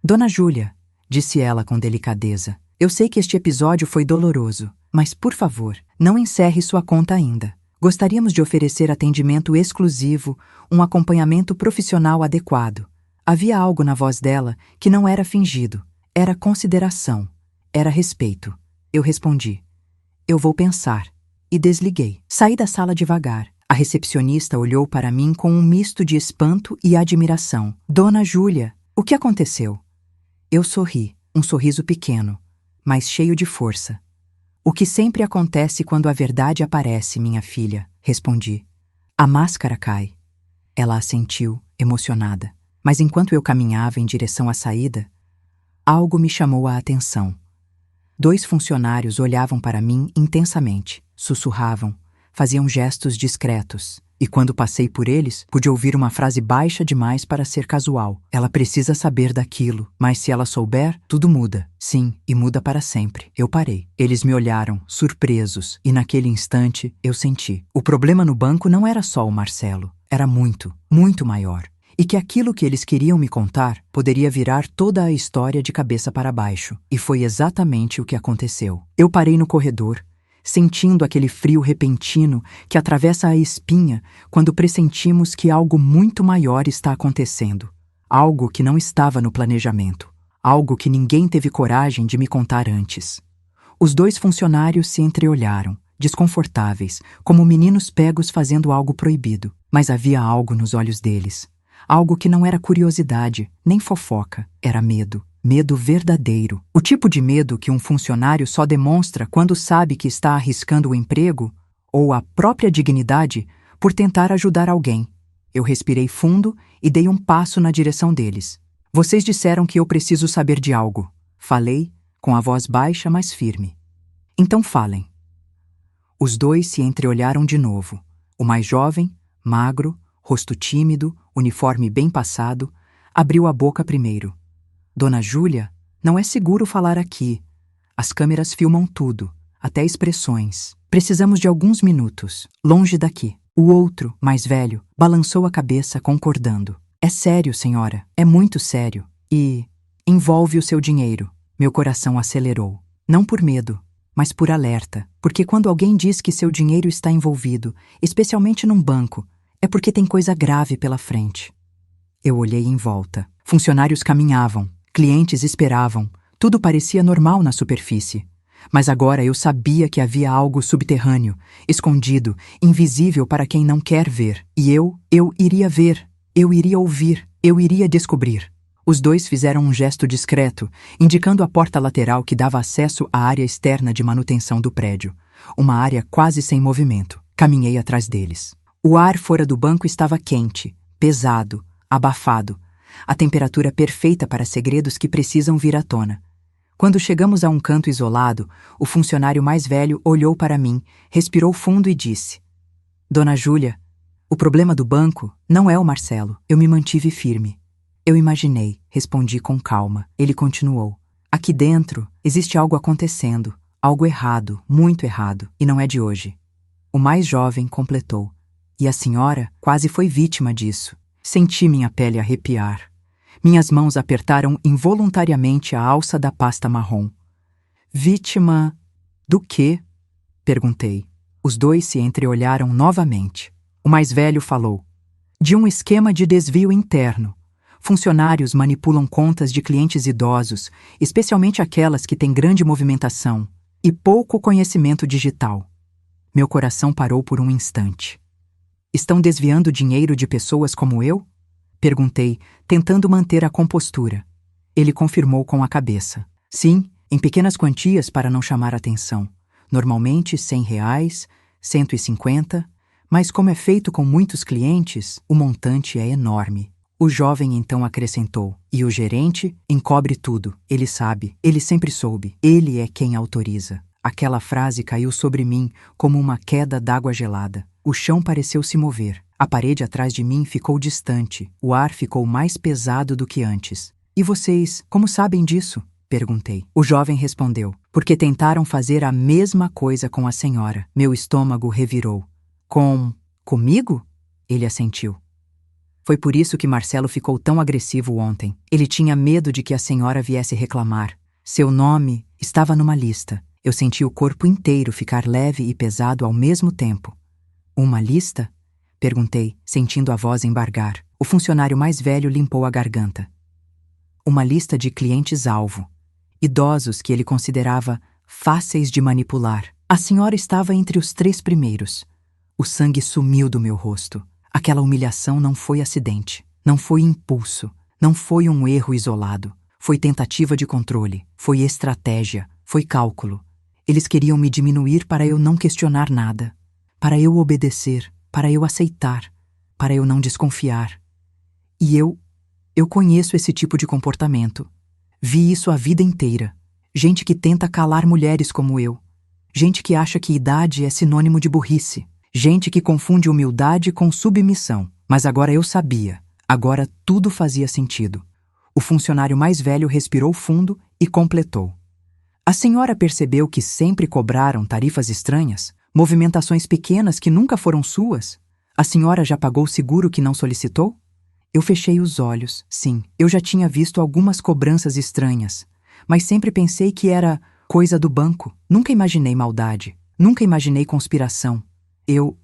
Dona Júlia, disse ela com delicadeza, eu sei que este episódio foi doloroso, mas, por favor, não encerre sua conta ainda. Gostaríamos de oferecer atendimento exclusivo, um acompanhamento profissional adequado. Havia algo na voz dela que não era fingido, era consideração, era respeito. Eu respondi, eu vou pensar, e desliguei. Saí da sala devagar. A recepcionista olhou para mim com um misto de espanto e admiração. Dona Júlia, o que aconteceu? Eu sorri, um sorriso pequeno, mas cheio de força. O que sempre acontece quando a verdade aparece, minha filha, respondi. A máscara cai. Ela assentiu, emocionada. Mas enquanto eu caminhava em direção à saída, algo me chamou a atenção. 2 funcionários olhavam para mim intensamente, sussurravam, faziam gestos discretos. E quando passei por eles, pude ouvir uma frase baixa demais para ser casual. Ela precisa saber daquilo, mas se ela souber, tudo muda. Sim, e muda para sempre. Eu parei. Eles me olharam, surpresos, e naquele instante eu senti. O problema no banco não era só o Marcelo. Era muito, muito maior. E que aquilo que eles queriam me contar poderia virar toda a história de cabeça para baixo. E foi exatamente o que aconteceu. Eu parei no corredor, sentindo aquele frio repentino que atravessa a espinha quando pressentimos que algo muito maior está acontecendo. Algo que não estava no planejamento. Algo que ninguém teve coragem de me contar antes. Os 2 funcionários se entreolharam, desconfortáveis, como meninos pegos fazendo algo proibido. Mas havia algo nos olhos deles. Algo que não era curiosidade, nem fofoca, era medo. Medo verdadeiro. O tipo de medo que um funcionário só demonstra quando sabe que está arriscando o emprego ou a própria dignidade por tentar ajudar alguém. Eu respirei fundo e dei um passo na direção deles. Vocês disseram que eu preciso saber de algo. Falei, com a voz baixa, mas firme. Então falem. Os 2 se entreolharam de novo. O mais jovem, magro, rosto tímido, uniforme bem passado, abriu a boca primeiro. Dona Júlia, não é seguro falar aqui. As câmeras filmam tudo, até expressões. Precisamos de alguns minutos, longe daqui. O outro, mais velho, balançou a cabeça concordando. É sério, senhora, é muito sério. E envolve o seu dinheiro. Meu coração acelerou. Não por medo, mas por alerta. Porque quando alguém diz que seu dinheiro está envolvido, especialmente num banco, é porque tem coisa grave pela frente. Eu olhei em volta. Funcionários caminhavam. Clientes esperavam, Tudo parecia normal na superfície. Mas agora eu sabia que havia algo subterrâneo, escondido, invisível para quem não quer ver. E eu iria ver, eu iria ouvir, eu iria descobrir. Os dois fizeram um gesto discreto, indicando a porta lateral que dava acesso à área externa de manutenção do prédio, uma área quase sem movimento. Caminhei atrás deles. O ar fora do banco estava quente, pesado, abafado, a temperatura perfeita para segredos que precisam vir à tona. Quando chegamos a um canto isolado, o funcionário mais velho olhou para mim, respirou fundo e disse: Dona Júlia, o problema do banco não é o Marcelo. Eu me mantive firme. Eu imaginei, respondi com calma. Ele continuou: aqui dentro existe algo acontecendo, algo errado, muito errado, e não é de hoje. O mais jovem completou: e a senhora quase foi vítima disso. Senti minha pele arrepiar. Minhas mãos apertaram involuntariamente a alça da pasta marrom. Vítima do quê? Perguntei. Os dois se entreolharam novamente. O mais velho falou: de um esquema de desvio interno. Funcionários manipulam contas de clientes idosos, especialmente aquelas que têm grande movimentação e pouco conhecimento digital. Meu coração parou por um instante. Estão desviando dinheiro de pessoas como eu? Perguntei, tentando manter a compostura. Ele confirmou com a cabeça. Sim, em pequenas quantias para não chamar atenção. Normalmente R$ 100, 150, mas como é feito com muitos clientes, o montante é enorme. O jovem então acrescentou: e o gerente encobre tudo. Ele sabe, ele sempre soube. Ele é quem autoriza. Aquela frase caiu sobre mim como uma queda d'água gelada. O chão pareceu se mover. A parede atrás de mim ficou distante. O ar ficou mais pesado do que antes. E vocês, como sabem disso? Perguntei. O jovem respondeu: porque tentaram fazer a mesma coisa com a senhora. Meu estômago revirou. Comigo? Ele assentiu. Foi por isso que Marcelo ficou tão agressivo ontem. Ele tinha medo de que a senhora viesse reclamar. Seu nome estava numa lista. Eu senti o corpo inteiro ficar leve e pesado ao mesmo tempo. Uma lista? Perguntei, sentindo a voz embargar. O funcionário mais velho limpou a garganta. Uma lista de clientes-alvo. Idosos que ele considerava fáceis de manipular. A senhora estava entre os 3 primeiros. O sangue sumiu do meu rosto. Aquela humilhação não foi acidente. Não foi impulso. Não foi um erro isolado. Foi tentativa de controle. Foi estratégia. Foi cálculo. Eles queriam me diminuir para eu não questionar nada. Para eu obedecer. Para eu aceitar, para eu não desconfiar. E eu conheço esse tipo de comportamento. Vi isso a vida inteira. Gente que tenta calar mulheres como eu. Gente que acha que idade é sinônimo de burrice. Gente que confunde humildade com submissão. Mas agora eu sabia. Agora tudo fazia sentido. O funcionário mais velho respirou fundo e completou: a senhora percebeu que sempre cobraram tarifas estranhas? Movimentações pequenas que nunca foram suas? A senhora já pagou o seguro que não solicitou? Eu fechei os olhos. Sim, eu já tinha visto algumas cobranças estranhas, mas sempre pensei que era coisa do banco. Nunca imaginei maldade. Nunca imaginei conspiração. Eu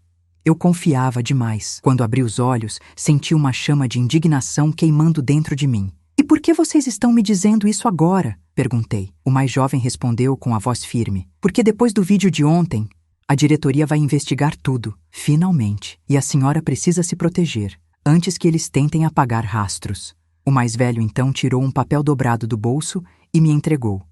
confiava demais. Quando abri os olhos, senti uma chama de indignação queimando dentro de mim. E por que vocês estão me dizendo isso agora? Perguntei. O mais jovem respondeu com a voz firme: porque depois do vídeo de ontem, a diretoria vai investigar tudo, finalmente, e a senhora precisa se proteger, antes que eles tentem apagar rastros. O mais velho então tirou um papel dobrado do bolso e me entregou.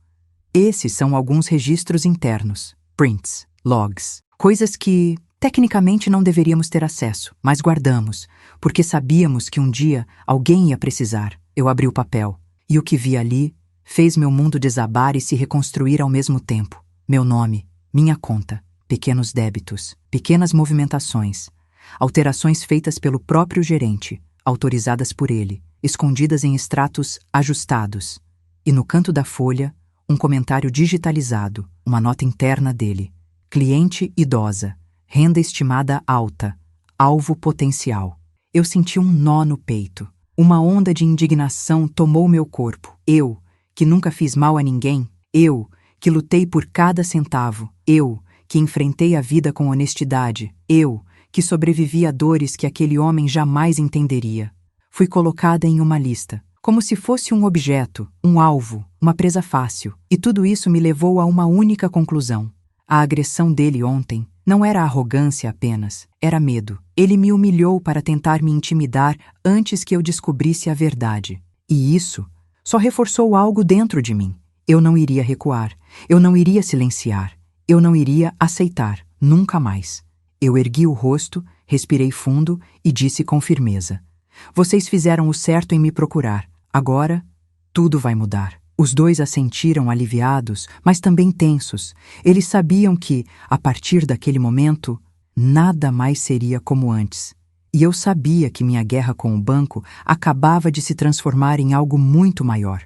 Esses são alguns registros internos, prints, logs, coisas que, tecnicamente, não deveríamos ter acesso, mas guardamos, porque sabíamos que um dia alguém ia precisar. Eu abri o papel, e o que vi ali fez meu mundo desabar e se reconstruir ao mesmo tempo. Meu nome, minha conta. Pequenos débitos, pequenas movimentações, alterações feitas pelo próprio gerente, autorizadas por ele, escondidas em extratos ajustados. E no canto da folha, um comentário digitalizado, uma nota interna dele. Cliente idosa, renda estimada alta, alvo potencial. Eu senti um nó no peito. Uma onda de indignação tomou meu corpo. Eu, que nunca fiz mal a ninguém. Eu, que lutei por cada centavo. Eu, que enfrentei a vida com honestidade. Eu, que sobrevivi a dores que aquele homem jamais entenderia. Fui colocada em uma lista, como se fosse um objeto, um alvo, uma presa fácil. E tudo isso me levou a uma única conclusão. A agressão dele ontem não era arrogância apenas, era medo. Ele me humilhou para tentar me intimidar antes que eu descobrisse a verdade. E isso só reforçou algo dentro de mim. Eu não iria recuar, eu não iria silenciar, eu não iria aceitar, nunca mais. Eu ergui o rosto, respirei fundo e disse com firmeza: vocês fizeram o certo em me procurar. Agora, tudo vai mudar. Os dois assentiram aliviados, mas também tensos. Eles sabiam que, a partir daquele momento, nada mais seria como antes. E eu sabia que minha guerra com o banco acabava de se transformar em algo muito maior.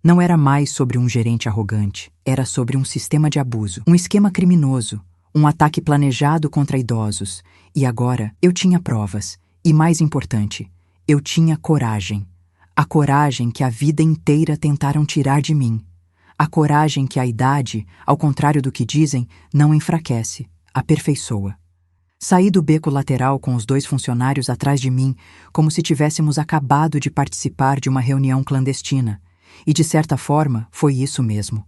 Não era mais sobre um gerente arrogante, era sobre um sistema de abuso, um esquema criminoso, um ataque planejado contra idosos. E agora eu tinha provas. E mais importante, eu tinha coragem. A coragem que a vida inteira tentaram tirar de mim. A coragem que a idade, ao contrário do que dizem, não enfraquece, aperfeiçoa. Saí do beco lateral com os dois funcionários atrás de mim, como se tivéssemos acabado de participar de uma reunião clandestina. E, de certa forma, foi isso mesmo.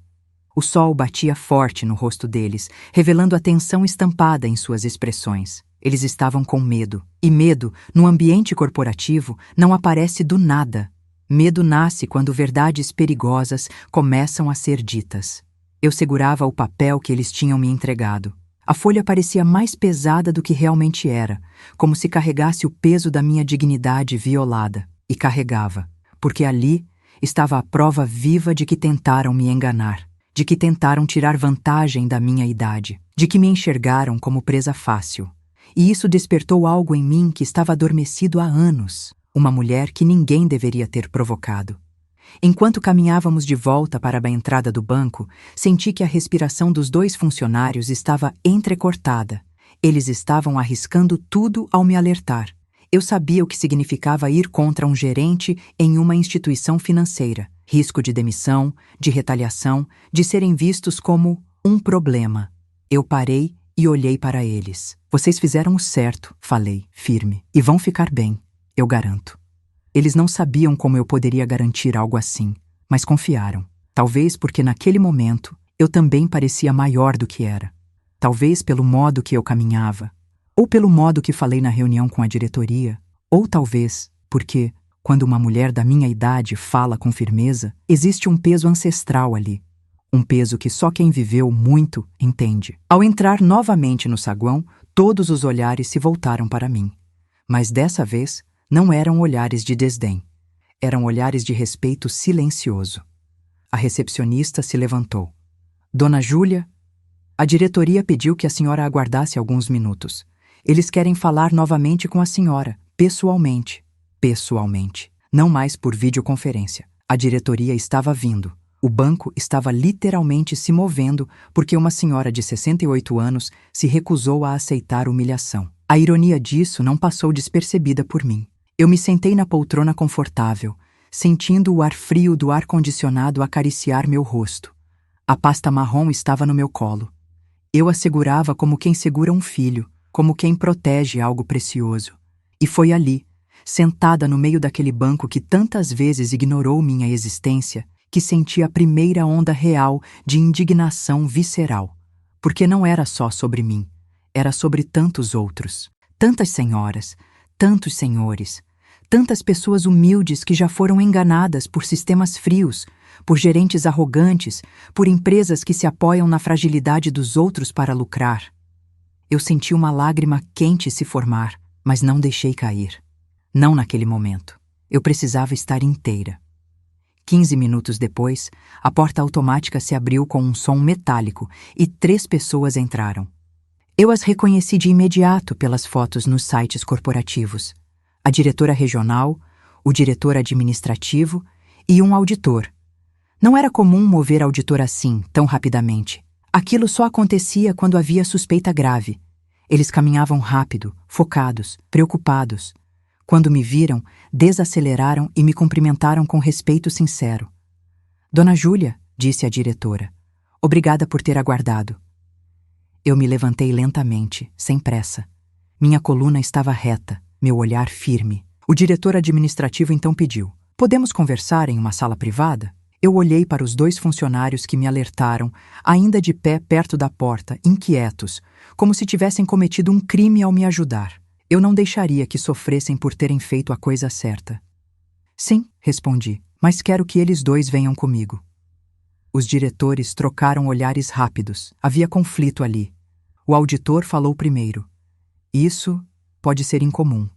O sol batia forte no rosto deles, revelando a tensão estampada em suas expressões. Eles estavam com medo. E medo, no ambiente corporativo, não aparece do nada. Medo nasce quando verdades perigosas começam a ser ditas. Eu segurava o papel que eles tinham me entregado. A folha parecia mais pesada do que realmente era, como se carregasse o peso da minha dignidade violada. E carregava, porque ali estava a prova viva de que tentaram me enganar, de que tentaram tirar vantagem da minha idade, de que me enxergaram como presa fácil. E isso despertou algo em mim que estava adormecido há anos. Uma mulher que ninguém deveria ter provocado. Enquanto caminhávamos de volta para a entrada do banco, senti que a respiração dos dois funcionários estava entrecortada. Eles estavam arriscando tudo ao me alertar. Eu sabia o que significava ir contra um gerente em uma instituição financeira. Risco de demissão, de retaliação, de serem vistos como um problema. Eu parei e olhei para eles. Vocês fizeram o certo, falei, firme, e vão ficar bem. Eu garanto. Eles não sabiam como eu poderia garantir algo assim, mas confiaram. Talvez porque naquele momento eu também parecia maior do que era. Talvez pelo modo que eu caminhava, ou pelo modo que falei na reunião com a diretoria, ou talvez porque, quando uma mulher da minha idade fala com firmeza, existe um peso ancestral ali. Um peso que só quem viveu muito entende. Ao entrar novamente no saguão, todos os olhares se voltaram para mim. Mas dessa vez, não eram olhares de desdém. Eram olhares de respeito silencioso. A recepcionista se levantou. Dona Júlia, a diretoria pediu que a senhora aguardasse alguns minutos. Eles querem falar novamente com a senhora, pessoalmente. Pessoalmente. Não mais por videoconferência. A diretoria estava vindo. O banco estava literalmente se movendo porque uma senhora de 68 anos se recusou a aceitar humilhação. A ironia disso não passou despercebida por mim. Eu me sentei na poltrona confortável, sentindo o ar frio do ar-condicionado acariciar meu rosto. A pasta marrom estava no meu colo. Eu a segurava como quem segura um filho, como quem protege algo precioso. E foi ali, sentada no meio daquele banco que tantas vezes ignorou minha existência, que senti a primeira onda real de indignação visceral. Porque não era só sobre mim, era sobre tantos outros. Tantas senhoras, tantos senhores, tantas pessoas humildes que já foram enganadas por sistemas frios, por gerentes arrogantes, por empresas que se apoiam na fragilidade dos outros para lucrar. Eu senti uma lágrima quente se formar, mas não deixei cair. Não naquele momento. Eu precisava estar inteira. 15 minutos depois, a porta automática se abriu com um som metálico e 3 pessoas entraram. Eu as reconheci de imediato pelas fotos nos sites corporativos. A diretora regional, o diretor administrativo e um auditor. Não era comum mover auditor assim, tão rapidamente. Aquilo só acontecia quando havia suspeita grave. Eles caminhavam rápido, focados, preocupados. Quando me viram, desaceleraram e me cumprimentaram com respeito sincero. Dona Júlia, disse a diretora, obrigada por ter aguardado. Eu me levantei lentamente, sem pressa. Minha coluna estava reta, meu olhar firme. O diretor administrativo então pediu, Podemos conversar em uma sala privada? Eu olhei para os 2 funcionários que me alertaram, ainda de pé perto da porta, inquietos, como se tivessem cometido um crime ao me ajudar. Eu não deixaria que sofressem por terem feito a coisa certa. Sim, respondi, mas quero que eles 2 venham comigo. Os diretores trocaram olhares rápidos. Havia conflito ali. O auditor falou primeiro. Isso pode ser incomum.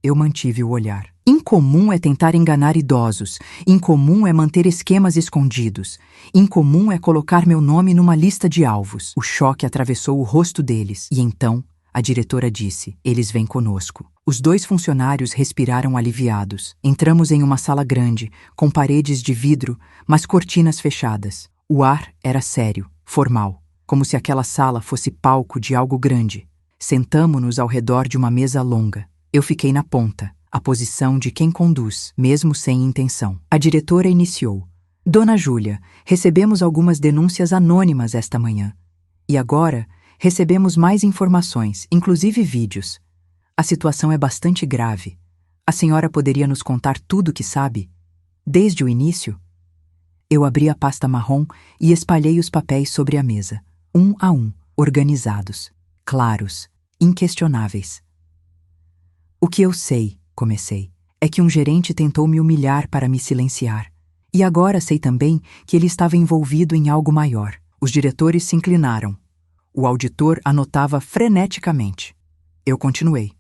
Eu mantive o olhar. Incomum é tentar enganar idosos. Incomum é manter esquemas escondidos. Incomum é colocar meu nome numa lista de alvos. O choque atravessou o rosto deles. E então, a diretora disse, eles vêm conosco. Os 2 funcionários respiraram aliviados. Entramos em uma sala grande, com paredes de vidro, mas cortinas fechadas. O ar era sério, formal, como se aquela sala fosse palco de algo grande. Sentamo-nos ao redor de uma mesa longa. Eu fiquei na ponta, a posição de quem conduz, mesmo sem intenção. A diretora iniciou. Dona Júlia, recebemos algumas denúncias anônimas esta manhã. E agora, recebemos mais informações, inclusive vídeos. A situação é bastante grave. A senhora poderia nos contar tudo o que sabe? Desde o início? Eu abri a pasta marrom e espalhei os papéis sobre a mesa, um a um, organizados, claros, inquestionáveis. O que eu sei, comecei, é que um gerente tentou me humilhar para me silenciar. E agora sei também que ele estava envolvido em algo maior. Os diretores se inclinaram. O auditor anotava freneticamente. Eu continuei.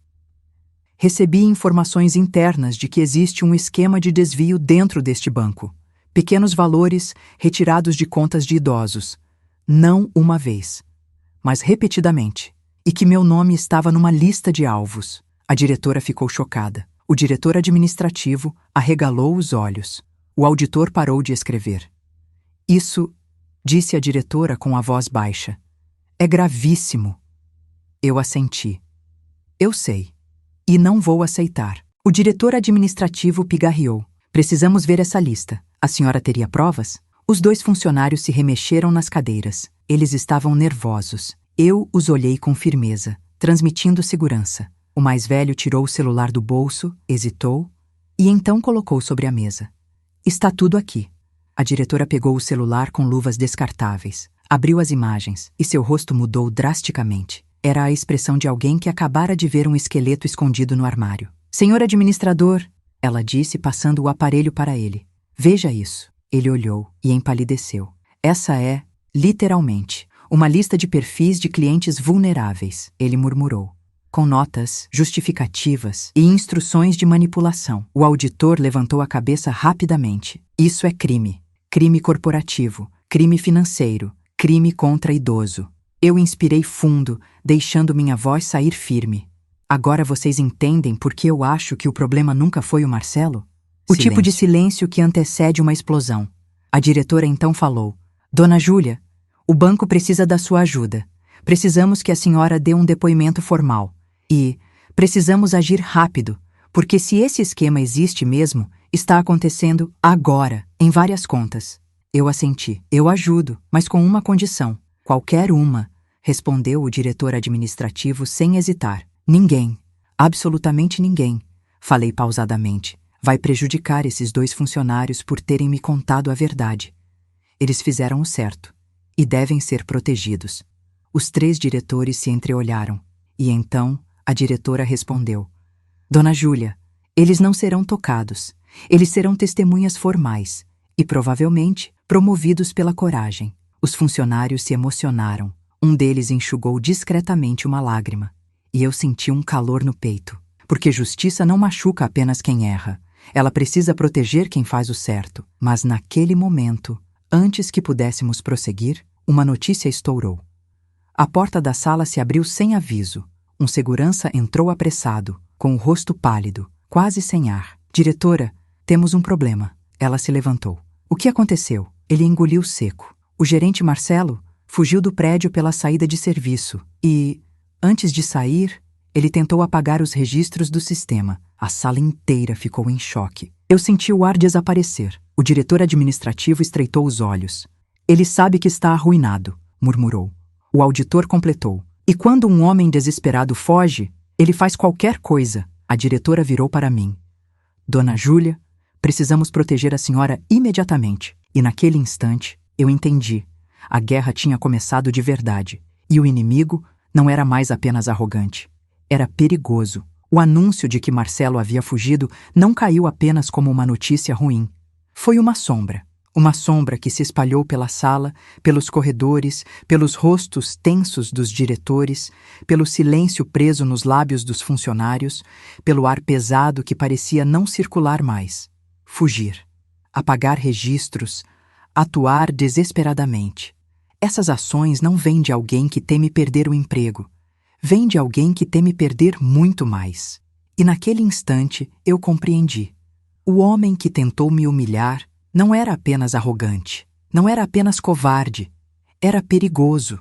Recebi informações internas de que existe um esquema de desvio dentro deste banco. Pequenos valores retirados de contas de idosos. Não uma vez, mas repetidamente. E que meu nome estava numa lista de alvos. A diretora ficou chocada. O diretor administrativo arregalou os olhos. O auditor parou de escrever. Isso, disse a diretora com a voz baixa, é gravíssimo. Eu assenti. Eu sei. E não vou aceitar. O diretor administrativo pigarreou. Precisamos ver essa lista. A senhora teria provas? Os 2 funcionários se remexeram nas cadeiras. Eles estavam nervosos. Eu os olhei com firmeza, transmitindo segurança. O mais velho tirou o celular do bolso, hesitou e então colocou sobre a mesa. Está tudo aqui. A diretora pegou o celular com luvas descartáveis, abriu as imagens e seu rosto mudou drasticamente. Era a expressão de alguém que acabara de ver um esqueleto escondido no armário. Senhor administrador, ela disse passando o aparelho para ele. Veja isso. Ele olhou e empalideceu. Essa é, literalmente, uma lista de perfis de clientes vulneráveis, ele murmurou. Com notas, justificativas e instruções de manipulação. O auditor levantou a cabeça rapidamente. Isso é crime. Crime corporativo, crime financeiro, crime contra idoso. Eu inspirei fundo, deixando minha voz sair firme. Agora vocês entendem por que eu acho que o problema nunca foi o Marcelo? O tipo de silêncio que antecede uma explosão. A diretora então falou. Dona Júlia, o banco precisa da sua ajuda. Precisamos que a senhora dê um depoimento formal. E precisamos agir rápido, porque se esse esquema existe mesmo, está acontecendo agora, em várias contas. Eu assenti. Eu ajudo, mas com uma condição. Qualquer uma, respondeu o diretor administrativo sem hesitar. Ninguém, absolutamente ninguém, falei pausadamente, vai prejudicar esses 2 funcionários por terem me contado a verdade. Eles fizeram o certo e devem ser protegidos. Os 3 diretores se entreolharam e então a diretora respondeu. Dona Júlia, eles não serão tocados. Eles serão testemunhas formais e, provavelmente, promovidos pela coragem. Os funcionários se emocionaram. Um deles enxugou discretamente uma lágrima. E eu senti um calor no peito. Porque justiça não machuca apenas quem erra. Ela precisa proteger quem faz o certo. Mas naquele momento, antes que pudéssemos prosseguir, uma notícia estourou. A porta da sala se abriu sem aviso. Um segurança entrou apressado, com o rosto pálido, quase sem ar. Diretora, temos um problema. Ela se levantou. O que aconteceu? Ele engoliu seco. O gerente Marcelo fugiu do prédio pela saída de serviço e, antes de sair, ele tentou apagar os registros do sistema. A sala inteira ficou em choque. Eu senti o ar desaparecer. O diretor administrativo estreitou os olhos. Ele sabe que está arruinado, murmurou. O auditor completou. E quando um homem desesperado foge, ele faz qualquer coisa. A diretora virou para mim. Dona Júlia, Precisamos proteger a senhora imediatamente. E naquele instante, eu entendi. A guerra tinha começado de verdade. E o inimigo não era mais apenas arrogante. Era perigoso. O anúncio de que Marcelo havia fugido não caiu apenas como uma notícia ruim. Foi uma sombra. Uma sombra que se espalhou pela sala, pelos corredores, pelos rostos tensos dos diretores, pelo silêncio preso nos lábios dos funcionários, pelo ar pesado que parecia não circular mais. Fugir. Apagar registros. Atuar desesperadamente. Essas ações não vêm de alguém que teme perder o emprego. Vêm de alguém que teme perder muito mais. E naquele instante eu compreendi. O homem que tentou me humilhar não era apenas arrogante, não era apenas covarde, era perigoso.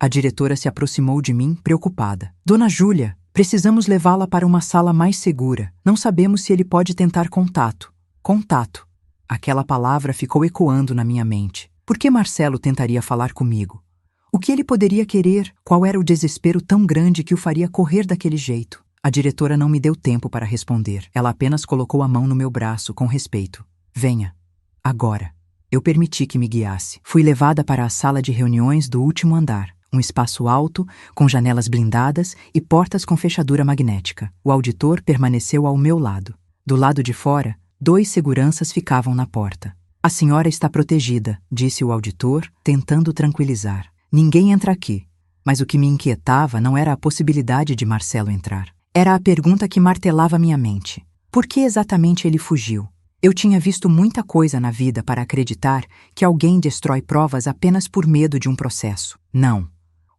A diretora se aproximou de mim, preocupada. Dona Júlia, precisamos levá-la para uma sala mais segura. Não sabemos se ele pode tentar contato. Contato. Aquela palavra ficou ecoando na minha mente. Por que Marcelo tentaria falar comigo? O que ele poderia querer? Qual era o desespero tão grande que o faria correr daquele jeito? A diretora não me deu tempo para responder. Ela apenas colocou a mão no meu braço, com respeito. Venha. Agora. Eu permiti que me guiasse. Fui levada para a sala de reuniões do último andar. Um espaço alto, com janelas blindadas e portas com fechadura magnética. O auditor permaneceu ao meu lado. Do lado de fora, 2 seguranças ficavam na porta. A senhora está protegida, disse o auditor, tentando tranquilizar. Ninguém entra aqui. Mas o que me inquietava não era a possibilidade de Marcelo entrar. Era a pergunta que martelava minha mente. Por que exatamente ele fugiu? Eu tinha visto muita coisa na vida para acreditar que alguém destrói provas apenas por medo de um processo. Não.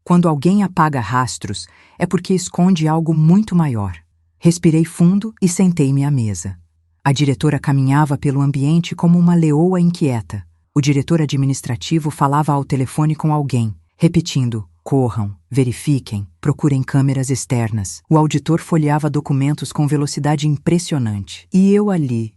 Quando alguém apaga rastros, é porque esconde algo muito maior. Respirei fundo e sentei-me à mesa. A diretora caminhava pelo ambiente como uma leoa inquieta. O diretor administrativo falava ao telefone com alguém, repetindo: corram, verifiquem, procurem câmeras externas. O auditor folheava documentos com velocidade impressionante. E eu ali,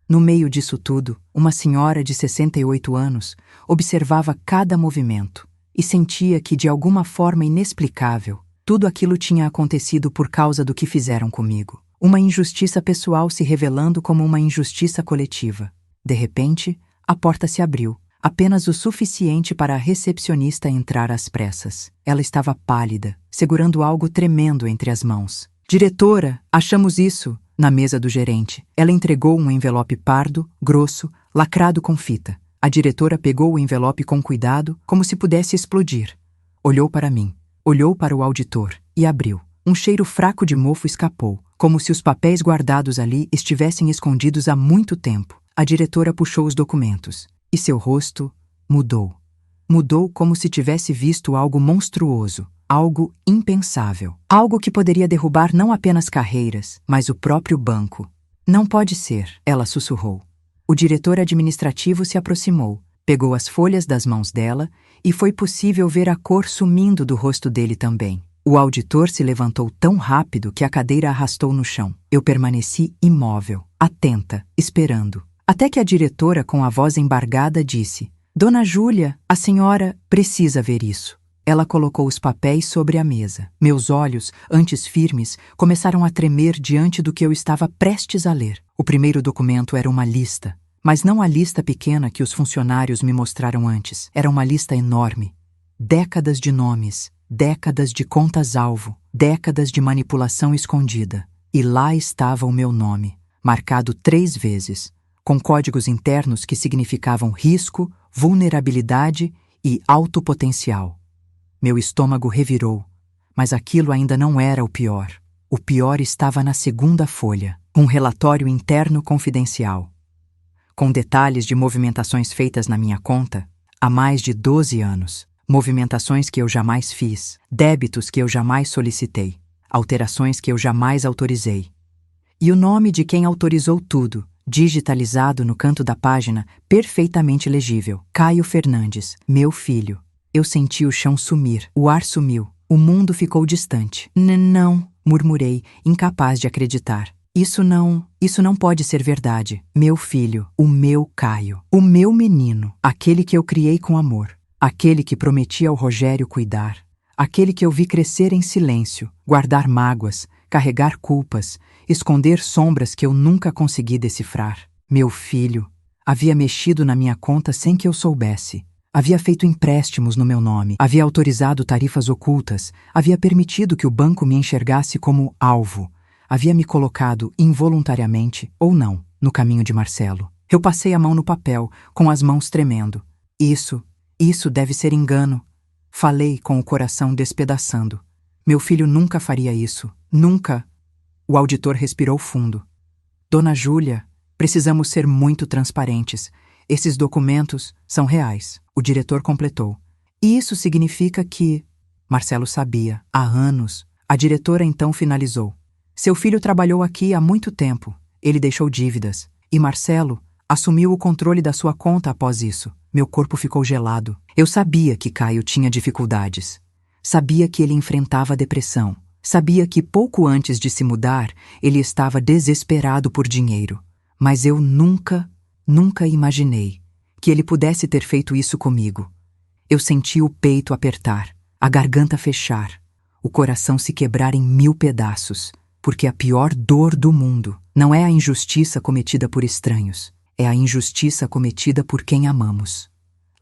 no meio disso tudo, uma senhora de 68 anos observava cada movimento e sentia que, de alguma forma inexplicável, tudo aquilo tinha acontecido por causa do que fizeram comigo. Uma injustiça pessoal se revelando como uma injustiça coletiva. De repente, a porta se abriu, apenas o suficiente para a recepcionista entrar às pressas. Ela estava pálida, segurando algo tremendo entre as mãos. Diretora, achamos isso! Na mesa do gerente, ela entregou um envelope pardo, grosso, lacrado com fita. A diretora pegou o envelope com cuidado, como se pudesse explodir. Olhou para mim, olhou para o auditor e abriu. Um cheiro fraco de mofo escapou, como se os papéis guardados ali estivessem escondidos há muito tempo. A diretora puxou os documentos e seu rosto mudou. Mudou como se tivesse visto algo monstruoso. Algo impensável. Algo que poderia derrubar não apenas carreiras, mas o próprio banco. Não pode ser, ela sussurrou. O diretor administrativo se aproximou, pegou as folhas das mãos dela e foi possível ver a cor sumindo do rosto dele também. O auditor se levantou tão rápido que a cadeira arrastou no chão. Eu permaneci imóvel, atenta, esperando. Até que a diretora, com a voz embargada, disse: Dona Júlia, a senhora precisa ver isso. Ela colocou os papéis sobre a mesa. Meus olhos, antes firmes, começaram a tremer diante do que eu estava prestes a ler. O primeiro documento era uma lista, mas não a lista pequena que os funcionários me mostraram antes. Era uma lista enorme. Décadas de nomes, décadas de contas-alvo, décadas de manipulação escondida. E lá estava o meu nome, marcado 3 vezes, com códigos internos que significavam risco, vulnerabilidade e alto potencial. Meu estômago revirou, mas aquilo ainda não era o pior. O pior estava na segunda folha, um relatório interno confidencial, com detalhes de movimentações feitas na minha conta há mais de 12 anos. Movimentações que eu jamais fiz, débitos que eu jamais solicitei, alterações que eu jamais autorizei. E o nome de quem autorizou tudo, digitalizado no canto da página, perfeitamente legível: Caio Fernandes, meu filho. Eu senti o chão sumir, o ar sumiu, o mundo ficou distante. Não, murmurei, incapaz de acreditar. Isso não pode ser verdade. Meu filho, o meu Caio, o meu menino, aquele que eu criei com amor, aquele que prometi ao Rogério cuidar, aquele que eu vi crescer em silêncio, guardar mágoas, carregar culpas, esconder sombras que eu nunca consegui decifrar. Meu filho havia mexido na minha conta sem que eu soubesse. Havia feito empréstimos no meu nome, havia autorizado tarifas ocultas, havia permitido que o banco me enxergasse como alvo, havia me colocado involuntariamente, ou não, no caminho de Marcelo. Eu passei a mão no papel, com as mãos tremendo. Isso deve ser engano. Falei com o coração despedaçando. Meu filho nunca faria isso, nunca. O auditor respirou fundo. Dona Júlia, precisamos ser muito transparentes. Esses documentos são reais. O diretor completou. E isso significa que... Marcelo sabia. Há anos. A diretora então finalizou. Seu filho trabalhou aqui há muito tempo. Ele deixou dívidas. E Marcelo assumiu o controle da sua conta após isso. Meu corpo ficou gelado. Eu sabia que Caio tinha dificuldades. Sabia que ele enfrentava depressão. Sabia que pouco antes de se mudar, ele estava desesperado por dinheiro. Mas eu nunca imaginei que ele pudesse ter feito isso comigo. Eu senti o peito apertar, a garganta fechar, o coração se quebrar em 1000 pedaços, porque a pior dor do mundo não é a injustiça cometida por estranhos, é a injustiça cometida por quem amamos.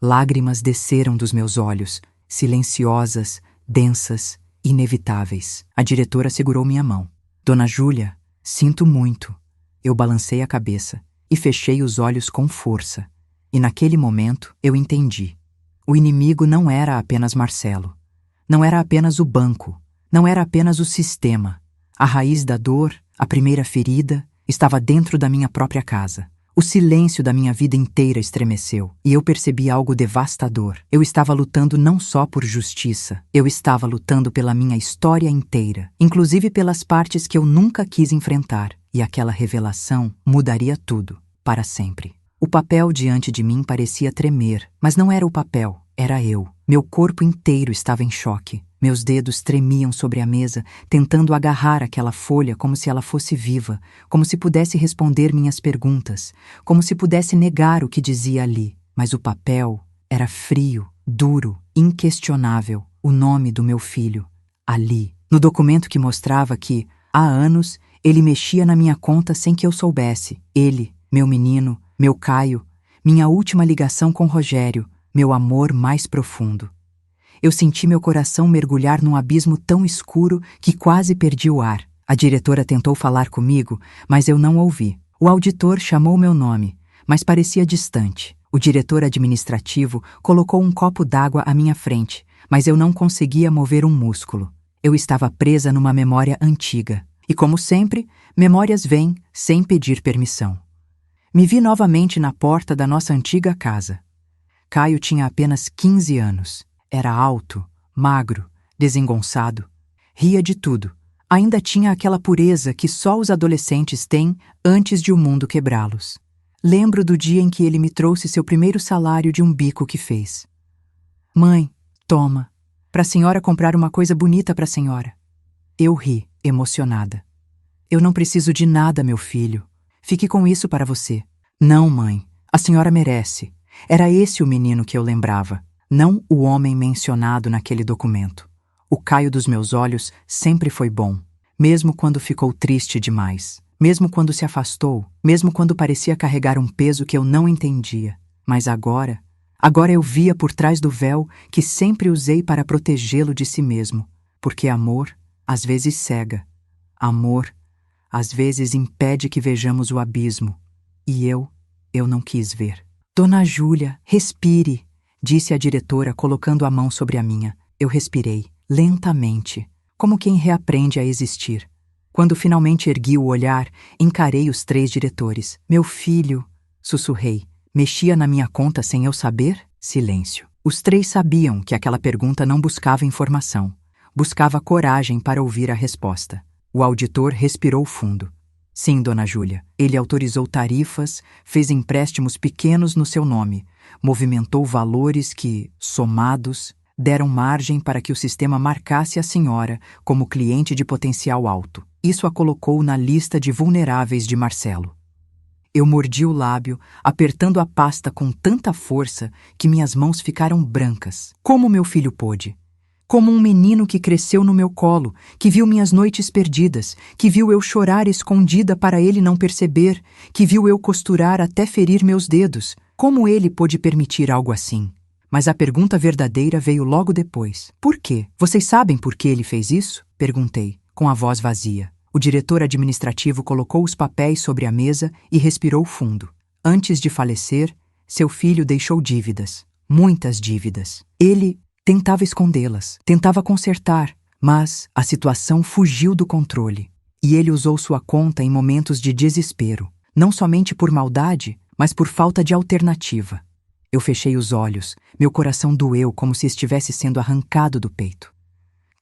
Lágrimas desceram dos meus olhos, silenciosas, densas, inevitáveis. A diretora segurou minha mão. Dona Júlia, sinto muito. Eu balancei a cabeça e fechei os olhos com força. E naquele momento eu entendi. O inimigo não era apenas Marcelo. Não era apenas o banco. Não era apenas o sistema. A raiz da dor, a primeira ferida, estava dentro da minha própria casa. O silêncio da minha vida inteira estremeceu, e eu percebi algo devastador. Eu estava lutando não só por justiça, eu estava lutando pela minha história inteira, inclusive pelas partes que eu nunca quis enfrentar, e aquela revelação mudaria tudo, para sempre. O papel diante de mim parecia tremer, mas não era o papel, era eu. Meu corpo inteiro estava em choque. Meus dedos tremiam sobre a mesa, tentando agarrar aquela folha como se ela fosse viva, como se pudesse responder minhas perguntas, como se pudesse negar o que dizia ali. Mas o papel era frio, duro, inquestionável. O nome do meu filho, ali. No documento que mostrava que, há anos, ele mexia na minha conta sem que eu soubesse. Ele, meu menino, meu Caio, minha última ligação com Rogério, meu amor mais profundo. Eu senti meu coração mergulhar num abismo tão escuro que quase perdi o ar. A diretora tentou falar comigo, mas eu não ouvi. O auditor chamou meu nome, mas parecia distante. O diretor administrativo colocou um copo d'água à minha frente, mas eu não conseguia mover um músculo. Eu estava presa numa memória antiga. E como sempre, memórias vêm sem pedir permissão. Me vi novamente na porta da nossa antiga casa. Caio tinha apenas 15 anos. Era alto, magro, desengonçado. Ria de tudo. Ainda tinha aquela pureza que só os adolescentes têm antes de o mundo quebrá-los. Lembro do dia em que ele me trouxe seu primeiro salário de um bico que fez. Mãe, toma, para a senhora comprar uma coisa bonita para a senhora. Eu ri, emocionada. Eu não preciso de nada, meu filho. Fique com isso para você. Não, mãe, a senhora merece. Era esse o menino que eu lembrava. Não o homem mencionado naquele documento. O Caio dos meus olhos sempre foi bom, mesmo quando ficou triste demais, mesmo quando se afastou, mesmo quando parecia carregar um peso que eu não entendia. Mas agora eu via por trás do véu que sempre usei para protegê-lo de si mesmo, porque amor às vezes cega. Amor às vezes impede que vejamos o abismo. E eu não quis ver. Dona Júlia, respire, disse a diretora colocando a mão sobre a minha. Eu respirei, lentamente, como quem reaprende a existir. Quando finalmente ergui o olhar, encarei os 3 diretores. Meu filho, sussurrei, mexia na minha conta sem eu saber? Silêncio. Os 3 sabiam que aquela pergunta não buscava informação. Buscava coragem para ouvir a resposta. O auditor respirou fundo. Sim, Dona Júlia. Ele autorizou tarifas, fez empréstimos pequenos no seu nome, movimentou valores que, somados, deram margem para que o sistema marcasse a senhora como cliente de potencial alto. Isso a colocou na lista de vulneráveis de Marcelo. Eu mordi o lábio, apertando a pasta com tanta força que minhas mãos ficaram brancas. Como meu filho pôde? como um menino que cresceu no meu colo, que viu minhas noites perdidas, que viu eu chorar escondida para ele não perceber, que viu eu costurar até ferir meus dedos. Como ele pôde permitir algo assim? Mas a pergunta verdadeira veio logo depois. Por quê? Vocês sabem por que ele fez isso? Perguntei, com a voz vazia. O diretor administrativo colocou os papéis sobre a mesa e respirou fundo. Antes de falecer, seu filho deixou dívidas. Muitas dívidas. Ele tentava escondê-las, tentava consertar, mas a situação fugiu do controle. E ele usou sua conta em momentos de desespero, não somente por maldade, mas por falta de alternativa. Eu fechei os olhos, meu coração doeu como se estivesse sendo arrancado do peito.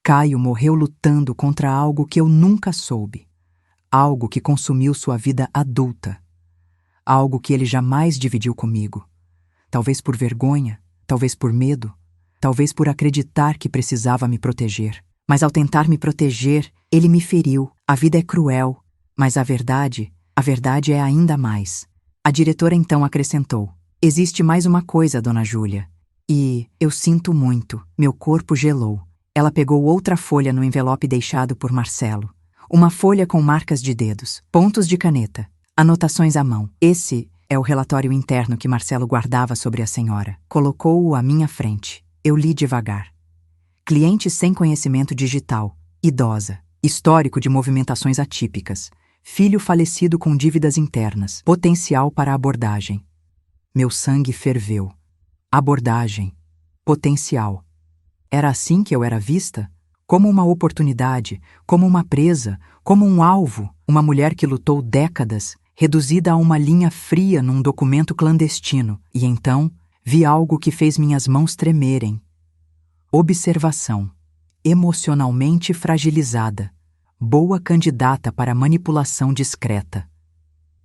Caio morreu lutando contra algo que eu nunca soube, algo que consumiu sua vida adulta, algo que ele jamais dividiu comigo. Talvez por vergonha, talvez por medo, talvez por acreditar que precisava me proteger. Mas ao tentar me proteger, ele me feriu. A vida é cruel, mas a verdade é ainda mais. A diretora então acrescentou: existe mais uma coisa, dona Júlia. E eu sinto muito. Meu corpo gelou. Ela pegou outra folha no envelope deixado por Marcelo. Uma folha com marcas de dedos, pontos de caneta, anotações à mão. Esse é o relatório interno que Marcelo guardava sobre a senhora. Colocou-o à minha frente. Eu li devagar. Cliente sem conhecimento digital, idosa, histórico de movimentações atípicas, filho falecido com dívidas internas, potencial para abordagem. Meu sangue ferveu. Abordagem. Potencial. Era assim que eu era vista? Como uma oportunidade, como uma presa, como um alvo, uma mulher que lutou décadas, reduzida a uma linha fria num documento clandestino. E então, vi algo que fez minhas mãos tremerem. Observação. Emocionalmente fragilizada. Boa candidata para manipulação discreta.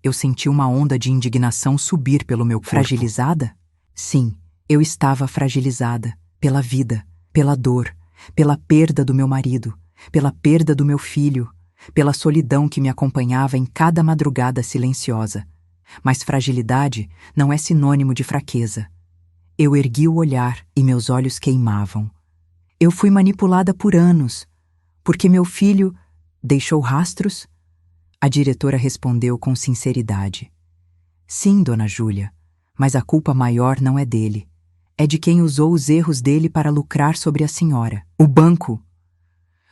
Eu senti uma onda de indignação subir pelo meu corpo. Fragilizada? Sim, eu estava fragilizada. Pela vida, pela dor, pela perda do meu marido, pela perda do meu filho, pela solidão que me acompanhava em cada madrugada silenciosa. Mas fragilidade não é sinônimo de fraqueza. Eu ergui o olhar e meus olhos queimavam. Eu fui manipulada por anos, porque meu filho deixou rastros? A diretora respondeu com sinceridade. Sim, dona Júlia, mas a culpa maior não é dele. É de quem usou os erros dele para lucrar sobre a senhora. O banco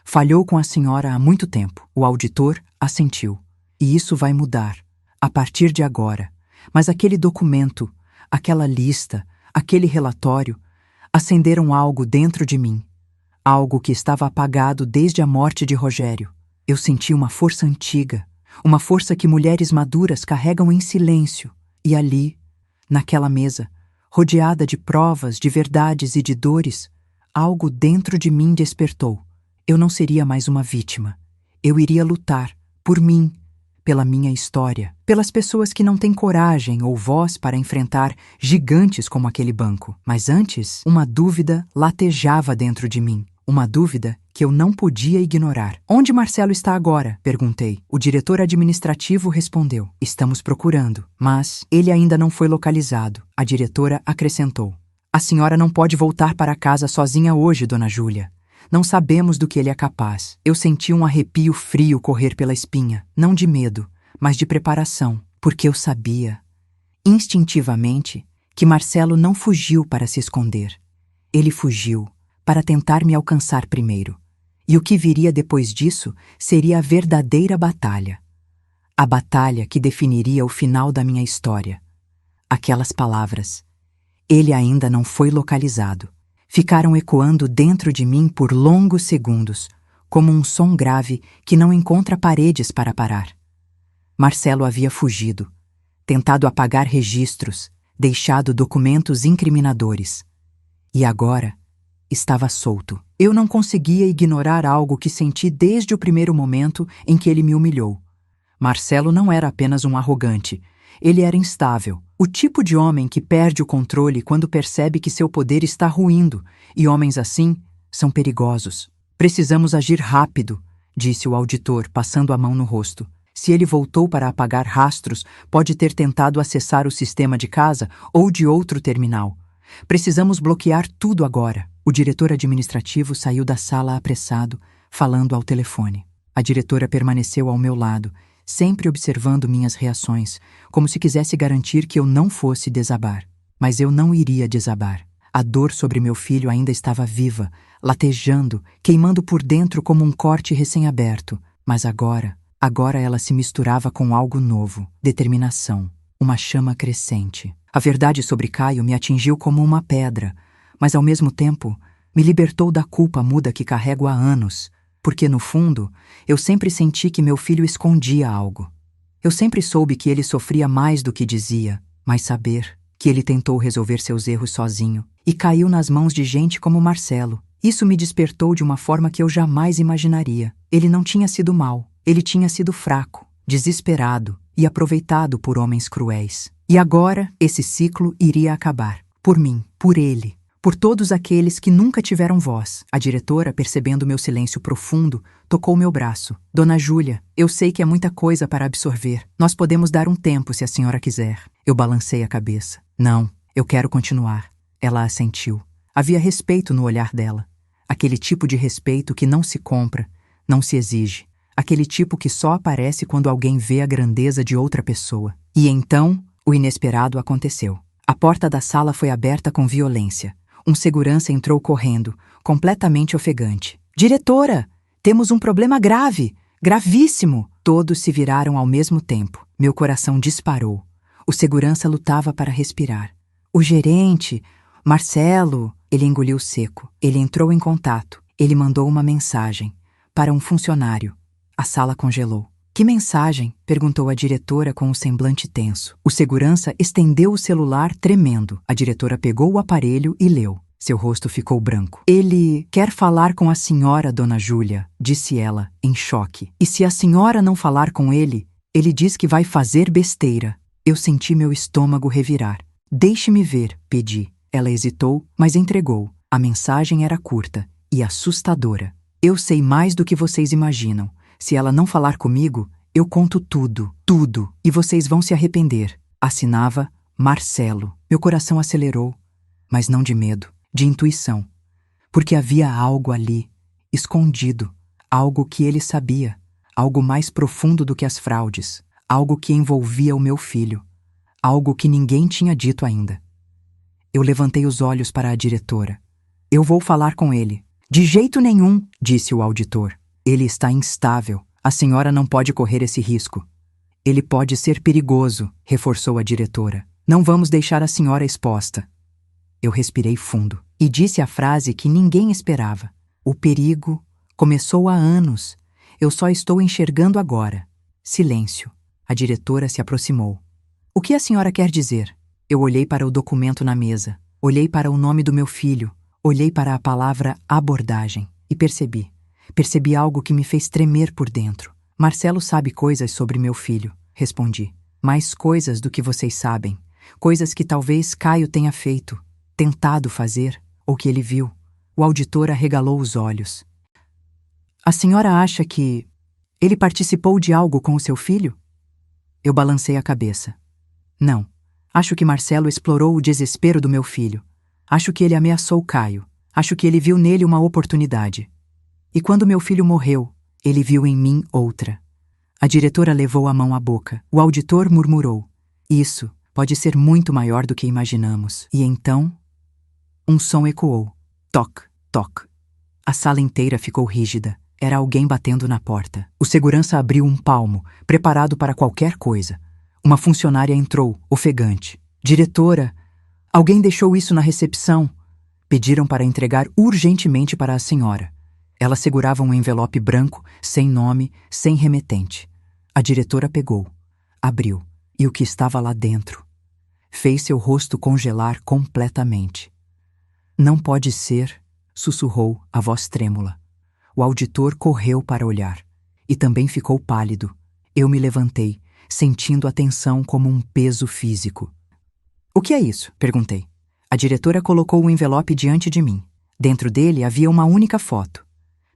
falhou com a senhora há muito tempo. O auditor assentiu. E isso vai mudar, a partir de agora. Mas aquele documento, aquela lista, aquele relatório, acenderam algo dentro de mim. Algo que estava apagado desde a morte de Rogério. Eu senti uma força antiga, uma força que mulheres maduras carregam em silêncio. E ali, naquela mesa, rodeada de provas, de verdades e de dores, algo dentro de mim despertou. Eu não seria mais uma vítima. Eu iria lutar, por mim, pela minha história, pelas pessoas que não têm coragem ou voz para enfrentar gigantes como aquele banco. Mas antes, uma dúvida latejava dentro de mim. Uma dúvida que eu não podia ignorar. Onde Marcelo está agora? Perguntei. O diretor administrativo respondeu. Estamos procurando, mas ele ainda não foi localizado. A diretora acrescentou. A senhora não pode voltar para casa sozinha hoje, dona Júlia. Não sabemos do que ele é capaz. Eu senti um arrepio frio correr pela espinha, não de medo, mas de preparação, porque eu sabia, instintivamente, que Marcelo não fugiu para se esconder. Ele fugiu para tentar me alcançar primeiro. E o que viria depois disso seria a verdadeira batalha. A batalha que definiria o final da minha história. Aquelas palavras. Ele ainda não foi localizado. Ficaram ecoando dentro de mim por longos segundos, como um som grave que não encontra paredes para parar. Marcelo havia fugido, tentado apagar registros, deixado documentos incriminadores. E agora estava solto. Eu não conseguia ignorar algo que senti desde o primeiro momento em que ele me humilhou. Marcelo não era apenas um arrogante. Ele era instável. O tipo de homem que perde o controle quando percebe que seu poder está ruindo, e homens assim são perigosos. Precisamos agir rápido, disse o auditor, passando a mão no rosto. Se ele voltou para apagar rastros, pode ter tentado acessar o sistema de casa ou de outro terminal. Precisamos bloquear tudo agora. O diretor administrativo saiu da sala apressado, falando ao telefone. A diretora permaneceu ao meu lado, sempre observando minhas reações, como se quisesse garantir que eu não fosse desabar. Mas eu não iria desabar. A dor sobre meu filho ainda estava viva, latejando, queimando por dentro como um corte recém-aberto. Mas agora ela se misturava com algo novo, determinação, uma chama crescente. A verdade sobre Caio me atingiu como uma pedra, mas ao mesmo tempo me libertou da culpa muda que carrego há anos, porque no fundo eu sempre senti que meu filho escondia algo. Eu sempre soube que ele sofria mais do que dizia, mas saber que ele tentou resolver seus erros sozinho e caiu nas mãos de gente como Marcelo. Isso me despertou de uma forma que eu jamais imaginaria. Ele não tinha sido mau, ele tinha sido fraco, desesperado e aproveitado por homens cruéis. E agora esse ciclo iria acabar. Por mim, por ele, por todos aqueles que nunca tiveram voz. A diretora, percebendo meu silêncio profundo, tocou meu braço. Dona Júlia, eu sei que é muita coisa para absorver. Nós podemos dar um tempo se a senhora quiser. Eu balancei a cabeça. Não, eu quero continuar. Ela assentiu. Havia respeito no olhar dela. Aquele tipo de respeito que não se compra, não se exige. Aquele tipo que só aparece quando alguém vê a grandeza de outra pessoa. E então, o inesperado aconteceu. A porta da sala foi aberta com violência. Um segurança entrou correndo, completamente ofegante. Diretora, temos um problema grave, gravíssimo! Todos se viraram ao mesmo tempo. Meu coração disparou. O segurança lutava para respirar. O gerente, Marcelo, ele engoliu seco. Ele entrou em contato. Ele mandou uma mensagem para um funcionário. A sala congelou. Que mensagem? Perguntou a diretora com um semblante tenso. O segurança estendeu o celular tremendo. A diretora pegou o aparelho e leu. Seu rosto ficou branco. Ele quer falar com a senhora, Dona Júlia, disse ela, em choque. E se a senhora não falar com ele, ele diz que vai fazer besteira. Eu senti meu estômago revirar. Deixe-me ver, pedi. Ela hesitou, mas entregou. A mensagem era curta e assustadora. Eu sei mais do que vocês imaginam. Se ela não falar comigo, eu conto tudo, tudo, e vocês vão se arrepender. Assinava Marcelo. Meu coração acelerou, mas não de medo, de intuição. Porque havia algo ali, escondido, algo que ele sabia, algo mais profundo do que as fraudes, algo que envolvia o meu filho, algo que ninguém tinha dito ainda. Eu levantei os olhos para a diretora. Eu vou falar com ele. De jeito nenhum, disse o auditor. Ele está instável. A senhora não pode correr esse risco. Ele pode ser perigoso, reforçou a diretora. Não vamos deixar a senhora exposta. Eu respirei fundo e disse a frase que ninguém esperava. O perigo começou há anos. Eu só estou enxergando agora. Silêncio. A diretora se aproximou. O que a senhora quer dizer? Eu olhei para o documento na mesa. Olhei para o nome do meu filho. Olhei para a palavra abordagem e percebi. Percebi algo que me fez tremer por dentro. Marcelo sabe coisas sobre meu filho, respondi. Mais coisas do que vocês sabem. Coisas que talvez Caio tenha feito, tentado fazer, ou que ele viu. O auditor arregalou os olhos. A senhora acha que ele participou de algo com o seu filho? Eu balancei a cabeça. Não. Acho que Marcelo explorou o desespero do meu filho. Acho que ele ameaçou Caio. Acho que ele viu nele uma oportunidade. E quando meu filho morreu, ele viu em mim outra. A diretora levou a mão à boca. O auditor murmurou. Isso pode ser muito maior do que imaginamos. E então, um som ecoou. Toc, toc. A sala inteira ficou rígida. Era alguém batendo na porta. O segurança abriu um palmo, preparado para qualquer coisa. Uma funcionária entrou, ofegante. Diretora, alguém deixou isso na recepção. Pediram para entregar urgentemente para a senhora. Ela segurava um envelope branco, sem nome, sem remetente. A diretora pegou, abriu, e o que estava lá dentro fez seu rosto congelar completamente. Não pode ser, sussurrou a voz trêmula. O auditor correu para olhar, e também ficou pálido. Eu me levantei, sentindo a tensão como um peso físico. O que é isso? Perguntei. A diretora colocou o envelope diante de mim. Dentro dele havia uma única foto.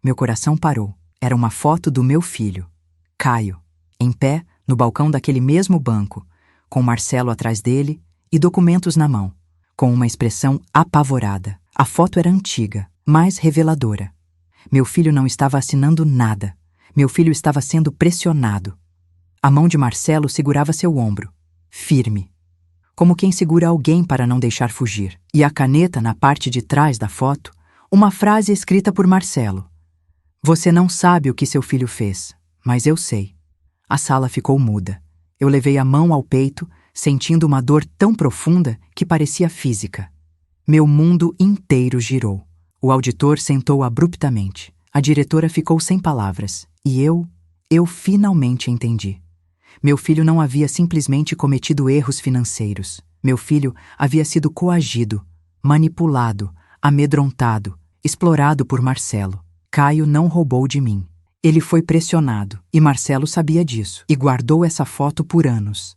Meu coração parou. Era uma foto do meu filho, Caio, em pé no balcão daquele mesmo banco, com Marcelo atrás dele e documentos na mão. com uma expressão apavorada. A foto era antiga, mas reveladora. Meu filho não estava assinando nada. Meu filho estava sendo pressionado. A mão de Marcelo segurava seu ombro, firme, como quem segura alguém para não deixar fugir. E a caneta, na parte de trás da foto, uma frase escrita por Marcelo. Você não sabe o que seu filho fez, mas eu sei. A sala ficou muda. Eu levei a mão ao peito, sentindo uma dor tão profunda que parecia física. Meu mundo inteiro girou. O auditor sentou abruptamente. A diretora ficou sem palavras. E eu finalmente entendi. Meu filho não havia simplesmente cometido erros financeiros. Meu filho havia sido coagido, manipulado, amedrontado, explorado por Marcelo. Caio não roubou de mim. Ele foi pressionado, e Marcelo sabia disso, e guardou essa foto por anos,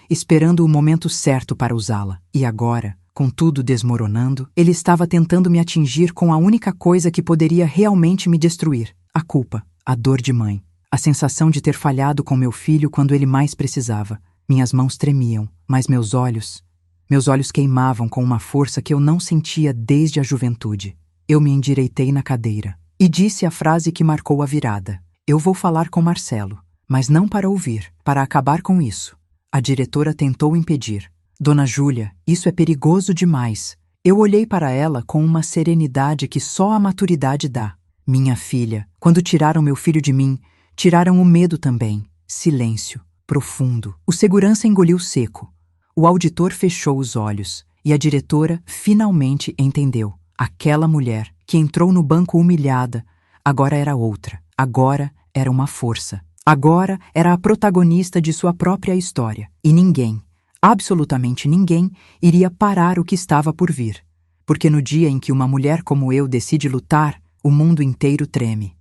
esperando o momento certo para usá-la. E agora, com tudo desmoronando, ele estava tentando me atingir com a única coisa que poderia realmente me destruir: a culpa, a dor de mãe, a sensação de ter falhado com meu filho quando ele mais precisava. Minhas mãos tremiam, mas meus olhos queimavam com uma força que eu não sentia desde a juventude. Eu me endireitei na cadeira e disse a frase que marcou a virada. Eu vou falar com Marcelo, mas não para ouvir, para acabar com isso. A diretora tentou impedir. Dona Júlia, isso é perigoso demais. Eu olhei para ela com uma serenidade que só a maturidade dá. Minha filha, quando tiraram meu filho de mim, tiraram o medo também. Silêncio, profundo. O segurança engoliu seco. O auditor fechou os olhos e a diretora finalmente entendeu. Aquela mulher que entrou no banco humilhada, agora era outra. Agora era uma força. Agora era a protagonista de sua própria história. E ninguém, absolutamente ninguém, iria parar o que estava por vir. Porque no dia em que uma mulher como eu decide lutar, o mundo inteiro treme.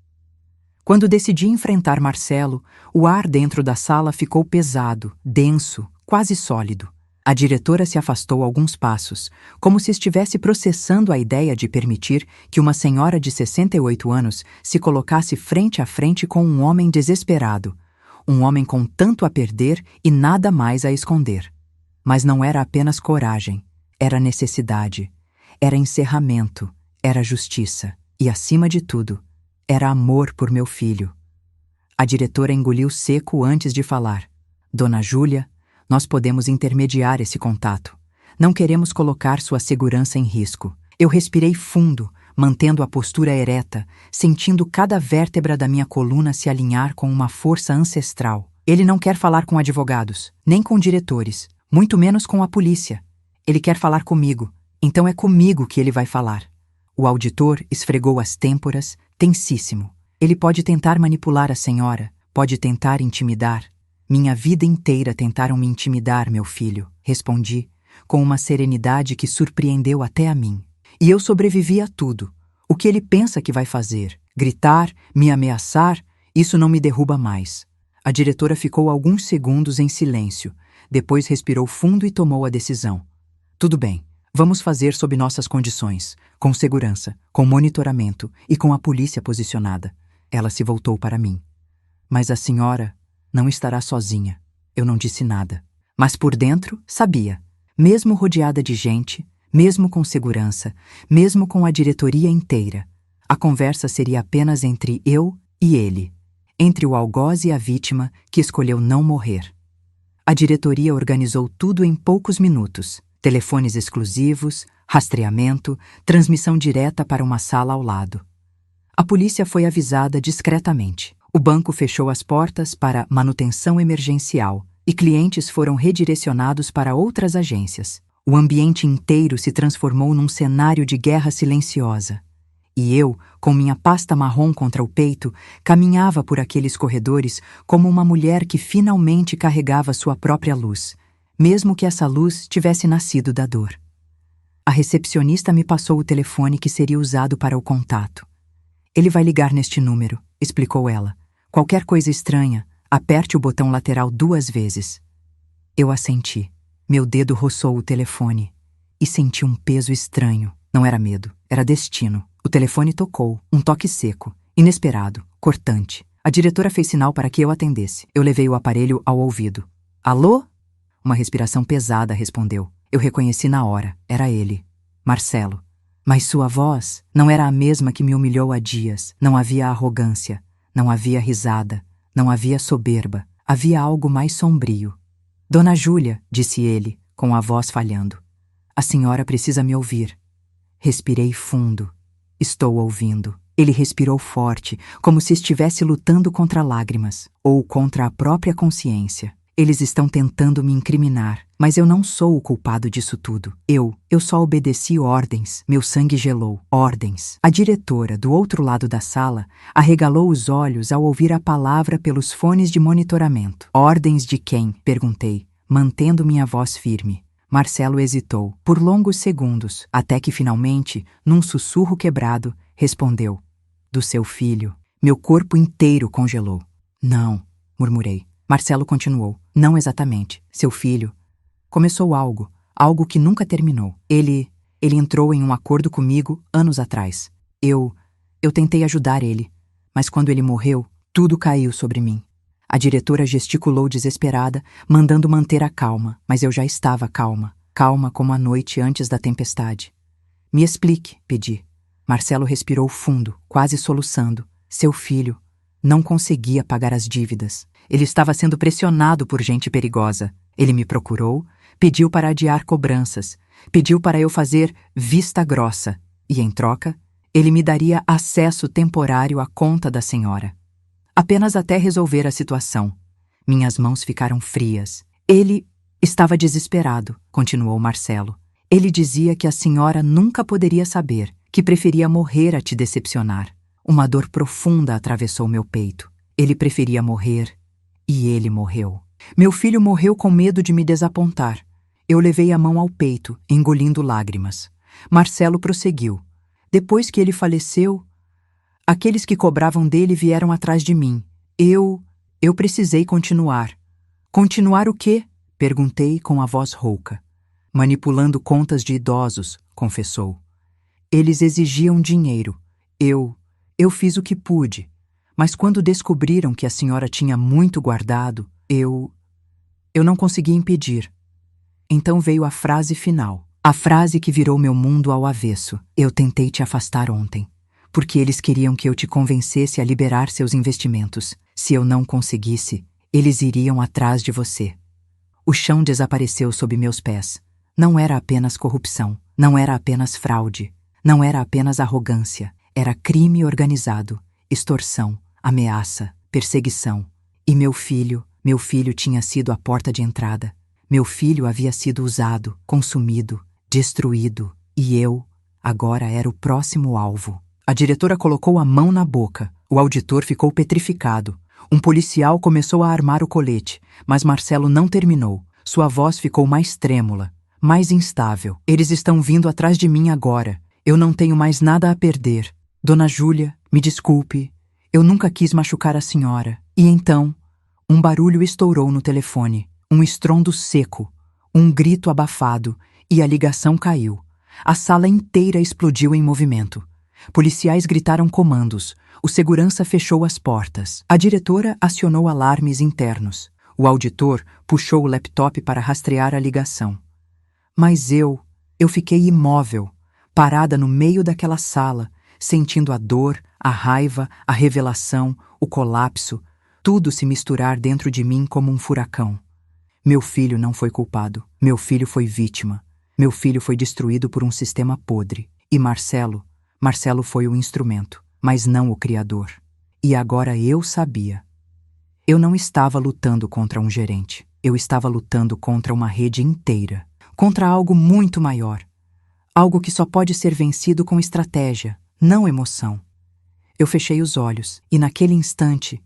Quando decidi enfrentar Marcelo, o ar dentro da sala ficou pesado, denso, quase sólido. A diretora se afastou alguns passos, como se estivesse processando a ideia de permitir que uma senhora de 68 anos se colocasse frente a frente com um homem desesperado, um homem com tanto a perder e nada mais a esconder. Mas não era apenas coragem, era necessidade, era encerramento, era justiça e, acima de tudo, era amor por meu filho. A diretora engoliu seco antes de falar. Dona Júlia, nós podemos intermediar esse contato. Não queremos colocar sua segurança em risco. Eu respirei fundo, mantendo a postura ereta, sentindo cada vértebra da minha coluna se alinhar com uma força ancestral. Ele não quer falar com advogados, nem com diretores, muito menos com a polícia. Ele quer falar comigo, então é comigo que ele vai falar. O auditor esfregou as têmporas, tensíssimo. Ele pode tentar manipular a senhora, pode tentar intimidar. Minha vida inteira tentaram me intimidar, meu filho, respondi, com uma serenidade que surpreendeu até a mim. E eu sobrevivi a tudo. O que ele pensa que vai fazer? Gritar, me ameaçar? Isso não me derruba mais. A diretora ficou alguns segundos em silêncio, depois respirou fundo e tomou a decisão. Tudo bem, vamos fazer sob nossas condições, com segurança, com monitoramento e com a polícia posicionada. Ela se voltou para mim. Mas a senhora não estará sozinha. Eu não disse nada. Mas por dentro, sabia. Mesmo rodeada de gente, mesmo com segurança, mesmo com a diretoria inteira, a conversa seria apenas entre eu e ele, entre o algoz e a vítima que escolheu não morrer. A diretoria organizou tudo em poucos minutos. Telefones exclusivos, rastreamento, transmissão direta para uma sala ao lado. A polícia foi avisada discretamente. O banco fechou as portas para manutenção emergencial e clientes foram redirecionados para outras agências. O ambiente inteiro se transformou num cenário de guerra silenciosa. E eu, com minha pasta marrom contra o peito, caminhava por aqueles corredores como uma mulher que finalmente carregava sua própria luz, mesmo que essa luz tivesse nascido da dor. A recepcionista me passou o telefone que seria usado para o contato. Ele vai ligar neste número, explicou ela. Qualquer coisa estranha, aperte o botão lateral 2 vezes. Eu assenti. Meu dedo roçou o telefone e senti um peso estranho. Não era medo, era destino. O telefone tocou, um toque seco, inesperado, cortante. A diretora fez sinal para que eu atendesse. Eu levei o aparelho ao ouvido. Alô? Uma respiração pesada respondeu. Eu reconheci na hora, era ele, Marcelo. Mas sua voz não era a mesma que me humilhou há dias. Não havia arrogância, não havia risada, não havia soberba. Havia algo mais sombrio. Dona Júlia, disse ele, com a voz falhando. A senhora precisa me ouvir. Respirei fundo. Estou ouvindo. Ele respirou forte, como se estivesse lutando contra lágrimas, ou contra a própria consciência. Eles estão tentando me incriminar, mas eu não sou o culpado disso tudo. Eu só obedeci ordens. Meu sangue gelou. Ordens. A diretora, do outro lado da sala, arregalou os olhos ao ouvir a palavra pelos fones de monitoramento. Ordens de quem? Perguntei, mantendo minha voz firme. Marcelo hesitou, por longos segundos, até que finalmente, num sussurro quebrado, respondeu. Do seu filho. Meu corpo inteiro congelou. Não, murmurei. Marcelo continuou. Não exatamente. Seu filho. Começou algo que nunca terminou. Ele entrou em um acordo comigo anos atrás. Eu tentei ajudar ele, mas quando ele morreu, tudo caiu sobre mim. A diretora gesticulou desesperada, mandando manter a calma, mas eu já estava calma. Calma como a noite antes da tempestade. Me explique, pedi. Marcelo respirou fundo, quase soluçando. Seu filho não conseguia pagar as dívidas. Ele estava sendo pressionado por gente perigosa. Ele me procurou, pediu para adiar cobranças, pediu para eu fazer vista grossa, e, em troca, ele me daria acesso temporário à conta da senhora. Apenas até resolver a situação. Minhas mãos ficaram frias. Ele estava desesperado, continuou Marcelo. Ele dizia que a senhora nunca poderia saber, que preferia morrer a te decepcionar. Uma dor profunda atravessou meu peito. Ele preferia morrer, e ele morreu. Meu filho morreu com medo de me desapontar. Eu levei a mão ao peito, engolindo lágrimas. Marcelo prosseguiu. Depois que ele faleceu, aqueles que cobravam dele vieram atrás de mim. Eu precisei continuar. Continuar o quê? Perguntei com a voz rouca. Manipulando contas de idosos, confessou. Eles exigiam dinheiro. Eu fiz o que pude. Mas quando descobriram que a senhora tinha muito guardado, eu não consegui impedir. Então veio a frase final. A frase que virou meu mundo ao avesso. Eu tentei te afastar ontem, porque eles queriam que eu te convencesse a liberar seus investimentos. Se eu não conseguisse, eles iriam atrás de você. O chão desapareceu sob meus pés. Não era apenas corrupção, não era apenas fraude, não era apenas arrogância. Era crime organizado, extorsão, ameaça, perseguição. E meu filho tinha sido a porta de entrada. Meu filho havia sido usado, consumido, destruído. E eu, agora, era o próximo alvo. A diretora colocou a mão na boca. O auditor ficou petrificado. Um policial começou a armar o colete, mas Marcelo não terminou. Sua voz ficou mais trêmula, mais instável. Eles estão vindo atrás de mim agora. Eu não tenho mais nada a perder. Dona Júlia, me desculpe. Eu nunca quis machucar a senhora. E então, um barulho estourou no telefone. Um estrondo seco. Um grito abafado. E a ligação caiu. A sala inteira explodiu em movimento. Policiais gritaram comandos. O segurança fechou as portas. A diretora acionou alarmes internos. O auditor puxou o laptop para rastrear a ligação. Mas eu fiquei imóvel, parada no meio daquela sala, sentindo a dor, a raiva, a revelação, o colapso, tudo se misturar dentro de mim como um furacão. Meu filho não foi culpado. Meu filho foi vítima. Meu filho foi destruído por um sistema podre. E Marcelo foi o instrumento, mas não o criador. E agora eu sabia. Eu não estava lutando contra um gerente. Eu estava lutando contra uma rede inteira. Contra algo muito maior. Algo que só pode ser vencido com estratégia, não emoção. Eu fechei os olhos e, naquele instante,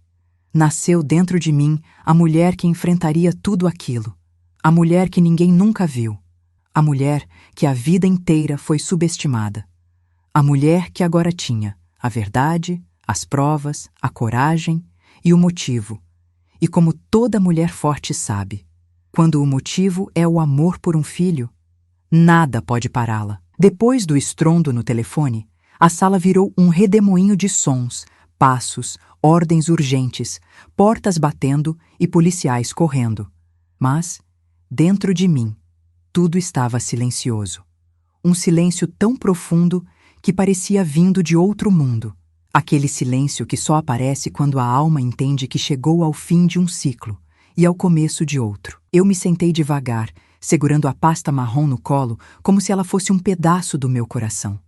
nasceu dentro de mim a mulher que enfrentaria tudo aquilo. A mulher que ninguém nunca viu. A mulher que a vida inteira foi subestimada. A mulher que agora tinha a verdade, as provas, a coragem e o motivo. E como toda mulher forte sabe, quando o motivo é o amor por um filho, nada pode pará-la. Depois do estrondo no telefone, a sala virou um redemoinho de sons, passos, ordens urgentes, portas batendo e policiais correndo. Mas, dentro de mim, Tudo estava silencioso. Um silêncio tão profundo que parecia vindo de outro mundo. Aquele silêncio que só aparece quando a alma entende que chegou ao fim de um ciclo e ao começo de outro. Eu me sentei devagar, segurando a pasta marrom no colo, como se ela fosse um pedaço do meu coração.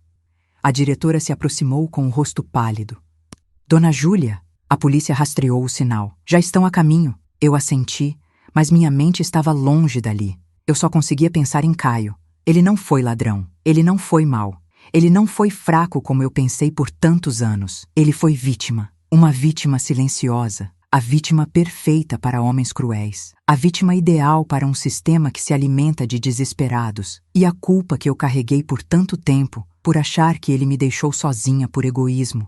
A diretora se aproximou com o rosto pálido. Dona Júlia, a polícia rastreou o sinal. Já estão a caminho. Eu assenti, mas minha mente estava longe dali. Eu só conseguia pensar em Caio. Ele não foi ladrão. Ele não foi mau. Ele não foi fraco como eu pensei por tantos anos. Ele foi vítima. Uma vítima silenciosa. A vítima perfeita para homens cruéis. A vítima ideal para um sistema que se alimenta de desesperados. E a culpa que eu carreguei por tanto tempo, por achar que ele me deixou sozinha por egoísmo,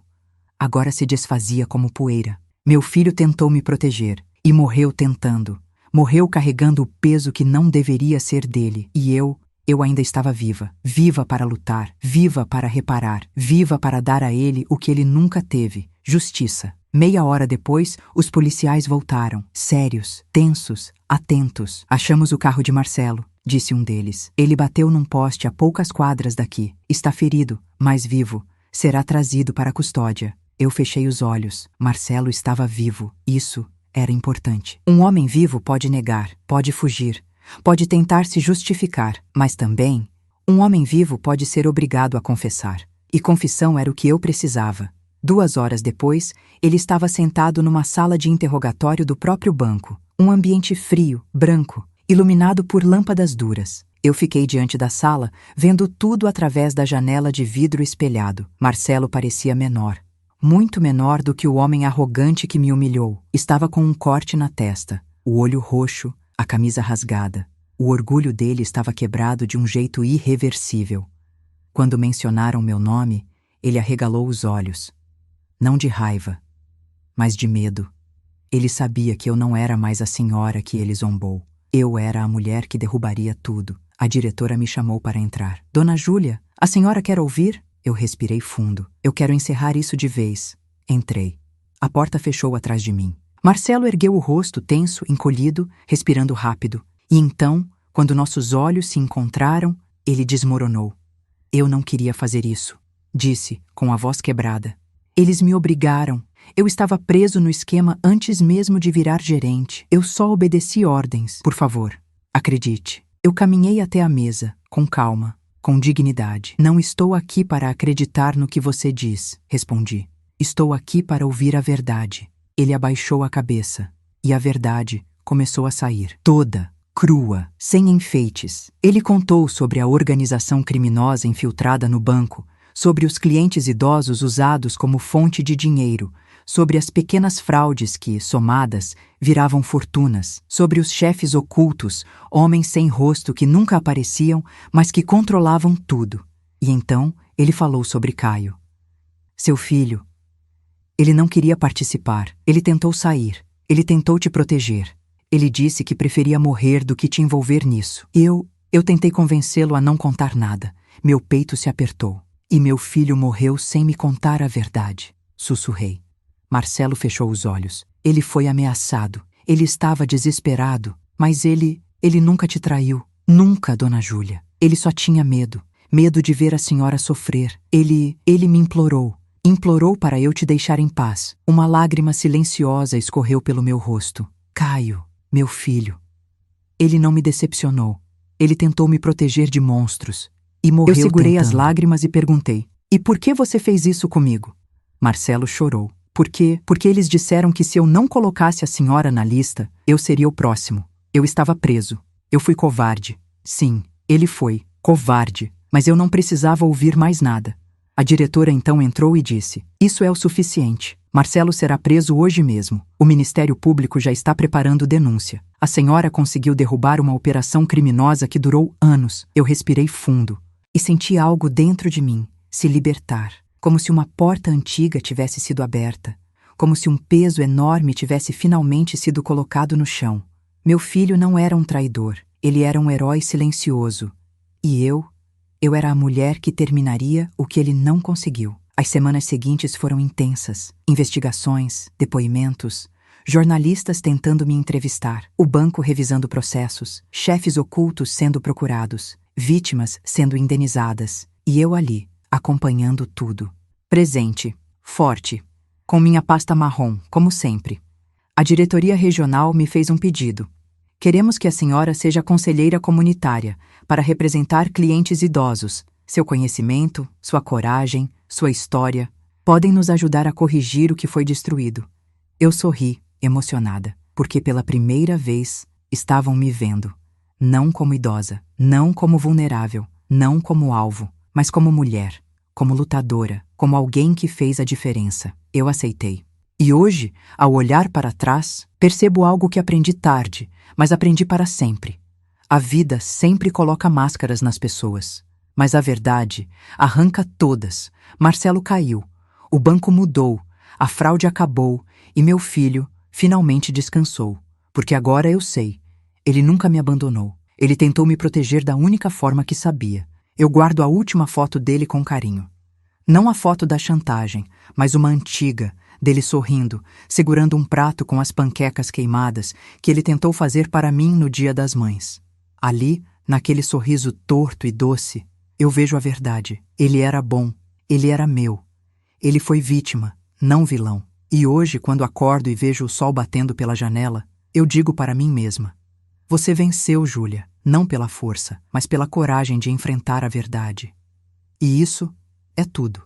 agora se desfazia como poeira. Meu filho tentou me proteger. E morreu tentando. Morreu carregando o peso que não deveria ser dele. E eu ainda estava viva. Viva para lutar. Viva para reparar. Viva para dar a ele o que ele nunca teve. Justiça. Meia hora depois, os policiais voltaram. Sérios, tensos, atentos. Achamos o carro de Marcelo, disse um deles. Ele bateu num poste a poucas quadras daqui. Está ferido, mas vivo. Será trazido para a custódia. Eu fechei os olhos. Marcelo estava vivo. Isso era importante. Um homem vivo pode negar, pode fugir, pode tentar se justificar, mas também um homem vivo pode ser obrigado a confessar. E confissão era o que eu precisava. 2 horas depois, ele estava sentado numa sala de interrogatório do próprio banco. Um ambiente frio, branco, iluminado por lâmpadas duras. Eu fiquei diante da sala, vendo tudo através da janela de vidro espelhado. Marcelo parecia menor. Muito menor do que o homem arrogante que me humilhou. Estava com um corte na testa, o olho roxo, a camisa rasgada. O orgulho dele estava quebrado de um jeito irreversível. Quando mencionaram meu nome, ele arregalou os olhos. Não de raiva, mas de medo. Ele sabia que eu não era mais a senhora que ele zombou. Eu era a mulher que derrubaria tudo. A diretora me chamou para entrar. Dona Júlia, a senhora quer ouvir? Eu respirei fundo. Eu quero encerrar isso de vez. Entrei. A porta fechou atrás de mim. Marcelo ergueu o rosto tenso, encolhido, respirando rápido. E então, quando nossos olhos se encontraram, ele desmoronou. Eu não queria fazer isso, disse, com a voz quebrada. Eles me obrigaram. Eu estava preso no esquema antes mesmo de virar gerente. Eu só obedeci ordens. Por favor, acredite. Eu caminhei até a mesa, com calma, com dignidade. Não estou aqui para acreditar no que você diz, respondi. Estou aqui para ouvir a verdade. Ele abaixou a cabeça, e a verdade começou a sair. Toda, crua, sem enfeites. Ele contou sobre a organização criminosa infiltrada no banco, sobre os clientes idosos usados como fonte de dinheiro, sobre as pequenas fraudes que, somadas, viravam fortunas, sobre os chefes ocultos, homens sem rosto que nunca apareciam, mas que controlavam tudo. E então ele falou sobre Caio. Seu filho. Ele não queria participar. Ele tentou sair. Ele tentou te proteger. Ele disse que preferia morrer do que te envolver nisso. Eu tentei convencê-lo a não contar nada. Meu peito se apertou. E meu filho morreu sem me contar a verdade. Sussurrei. Marcelo fechou os olhos. Ele foi ameaçado. Ele estava desesperado. Mas ele nunca te traiu. Nunca, Dona Júlia. Ele só tinha medo. Medo de ver a senhora sofrer. Ele me implorou. Implorou para eu te deixar em paz. Uma lágrima silenciosa escorreu pelo meu rosto. Caio, meu filho. Ele não me decepcionou. Ele tentou me proteger de monstros. E morreu tentando. Eu segurei as lágrimas e perguntei. E por que você fez isso comigo? Marcelo chorou. Porque eles disseram que se eu não colocasse a senhora na lista, eu seria o próximo. Eu estava preso. Eu fui covarde. Sim, ele foi. Covarde. Mas eu não precisava ouvir mais nada. A diretora então entrou e disse: Isso é o suficiente. Marcelo será preso hoje mesmo. O Ministério Público já está preparando denúncia. A senhora conseguiu derrubar uma operação criminosa que durou anos. Eu respirei fundo e senti algo dentro de mim se libertar, como se uma porta antiga tivesse sido aberta, como se um peso enorme tivesse finalmente sido colocado no chão. Meu filho não era um traidor, ele era um herói silencioso. E eu era a mulher que terminaria o que ele não conseguiu. As semanas seguintes foram intensas. Investigações, depoimentos, jornalistas tentando me entrevistar, o banco revisando processos, chefes ocultos sendo procurados, vítimas sendo indenizadas, e eu ali, acompanhando tudo. Presente, forte, com minha pasta marrom, como sempre. A diretoria regional me fez um pedido. Queremos que a senhora seja conselheira comunitária para representar clientes idosos. Seu conhecimento, sua coragem, sua história podem nos ajudar a corrigir o que foi destruído. Eu sorri, emocionada, porque pela primeira vez estavam me vendo. Não como idosa, não como vulnerável, não como alvo, mas como mulher, como lutadora, como alguém que fez a diferença. Eu aceitei. E hoje, ao olhar para trás, percebo algo que aprendi tarde, mas aprendi para sempre. A vida sempre coloca máscaras nas pessoas, mas a verdade arranca todas. Marcelo caiu, o banco mudou, a fraude acabou e meu filho finalmente descansou, porque agora eu sei, ele nunca me abandonou. Ele tentou me proteger da única forma que sabia. Eu guardo a última foto dele com carinho. Não a foto da chantagem, mas uma antiga, dele sorrindo, segurando um prato com as panquecas queimadas que ele tentou fazer para mim no Dia das Mães. Ali, naquele sorriso torto e doce, eu vejo a verdade. Ele era bom, ele era meu. Ele foi vítima, não vilão. E hoje, quando acordo e vejo o sol batendo pela janela, eu digo para mim mesma: você venceu, Júlia, não pela força, mas pela coragem de enfrentar a verdade. E isso é tudo.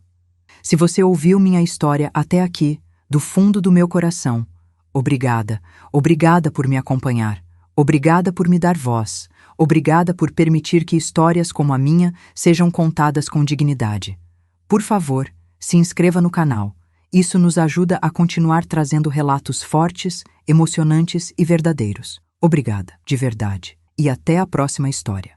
Se você ouviu minha história até aqui, do fundo do meu coração, obrigada, obrigada por me acompanhar, obrigada por me dar voz, obrigada por permitir que histórias como a minha sejam contadas com dignidade. Por favor, se inscreva no canal. Isso nos ajuda a continuar trazendo relatos fortes, emocionantes e verdadeiros. Obrigada, de verdade. E até a próxima história.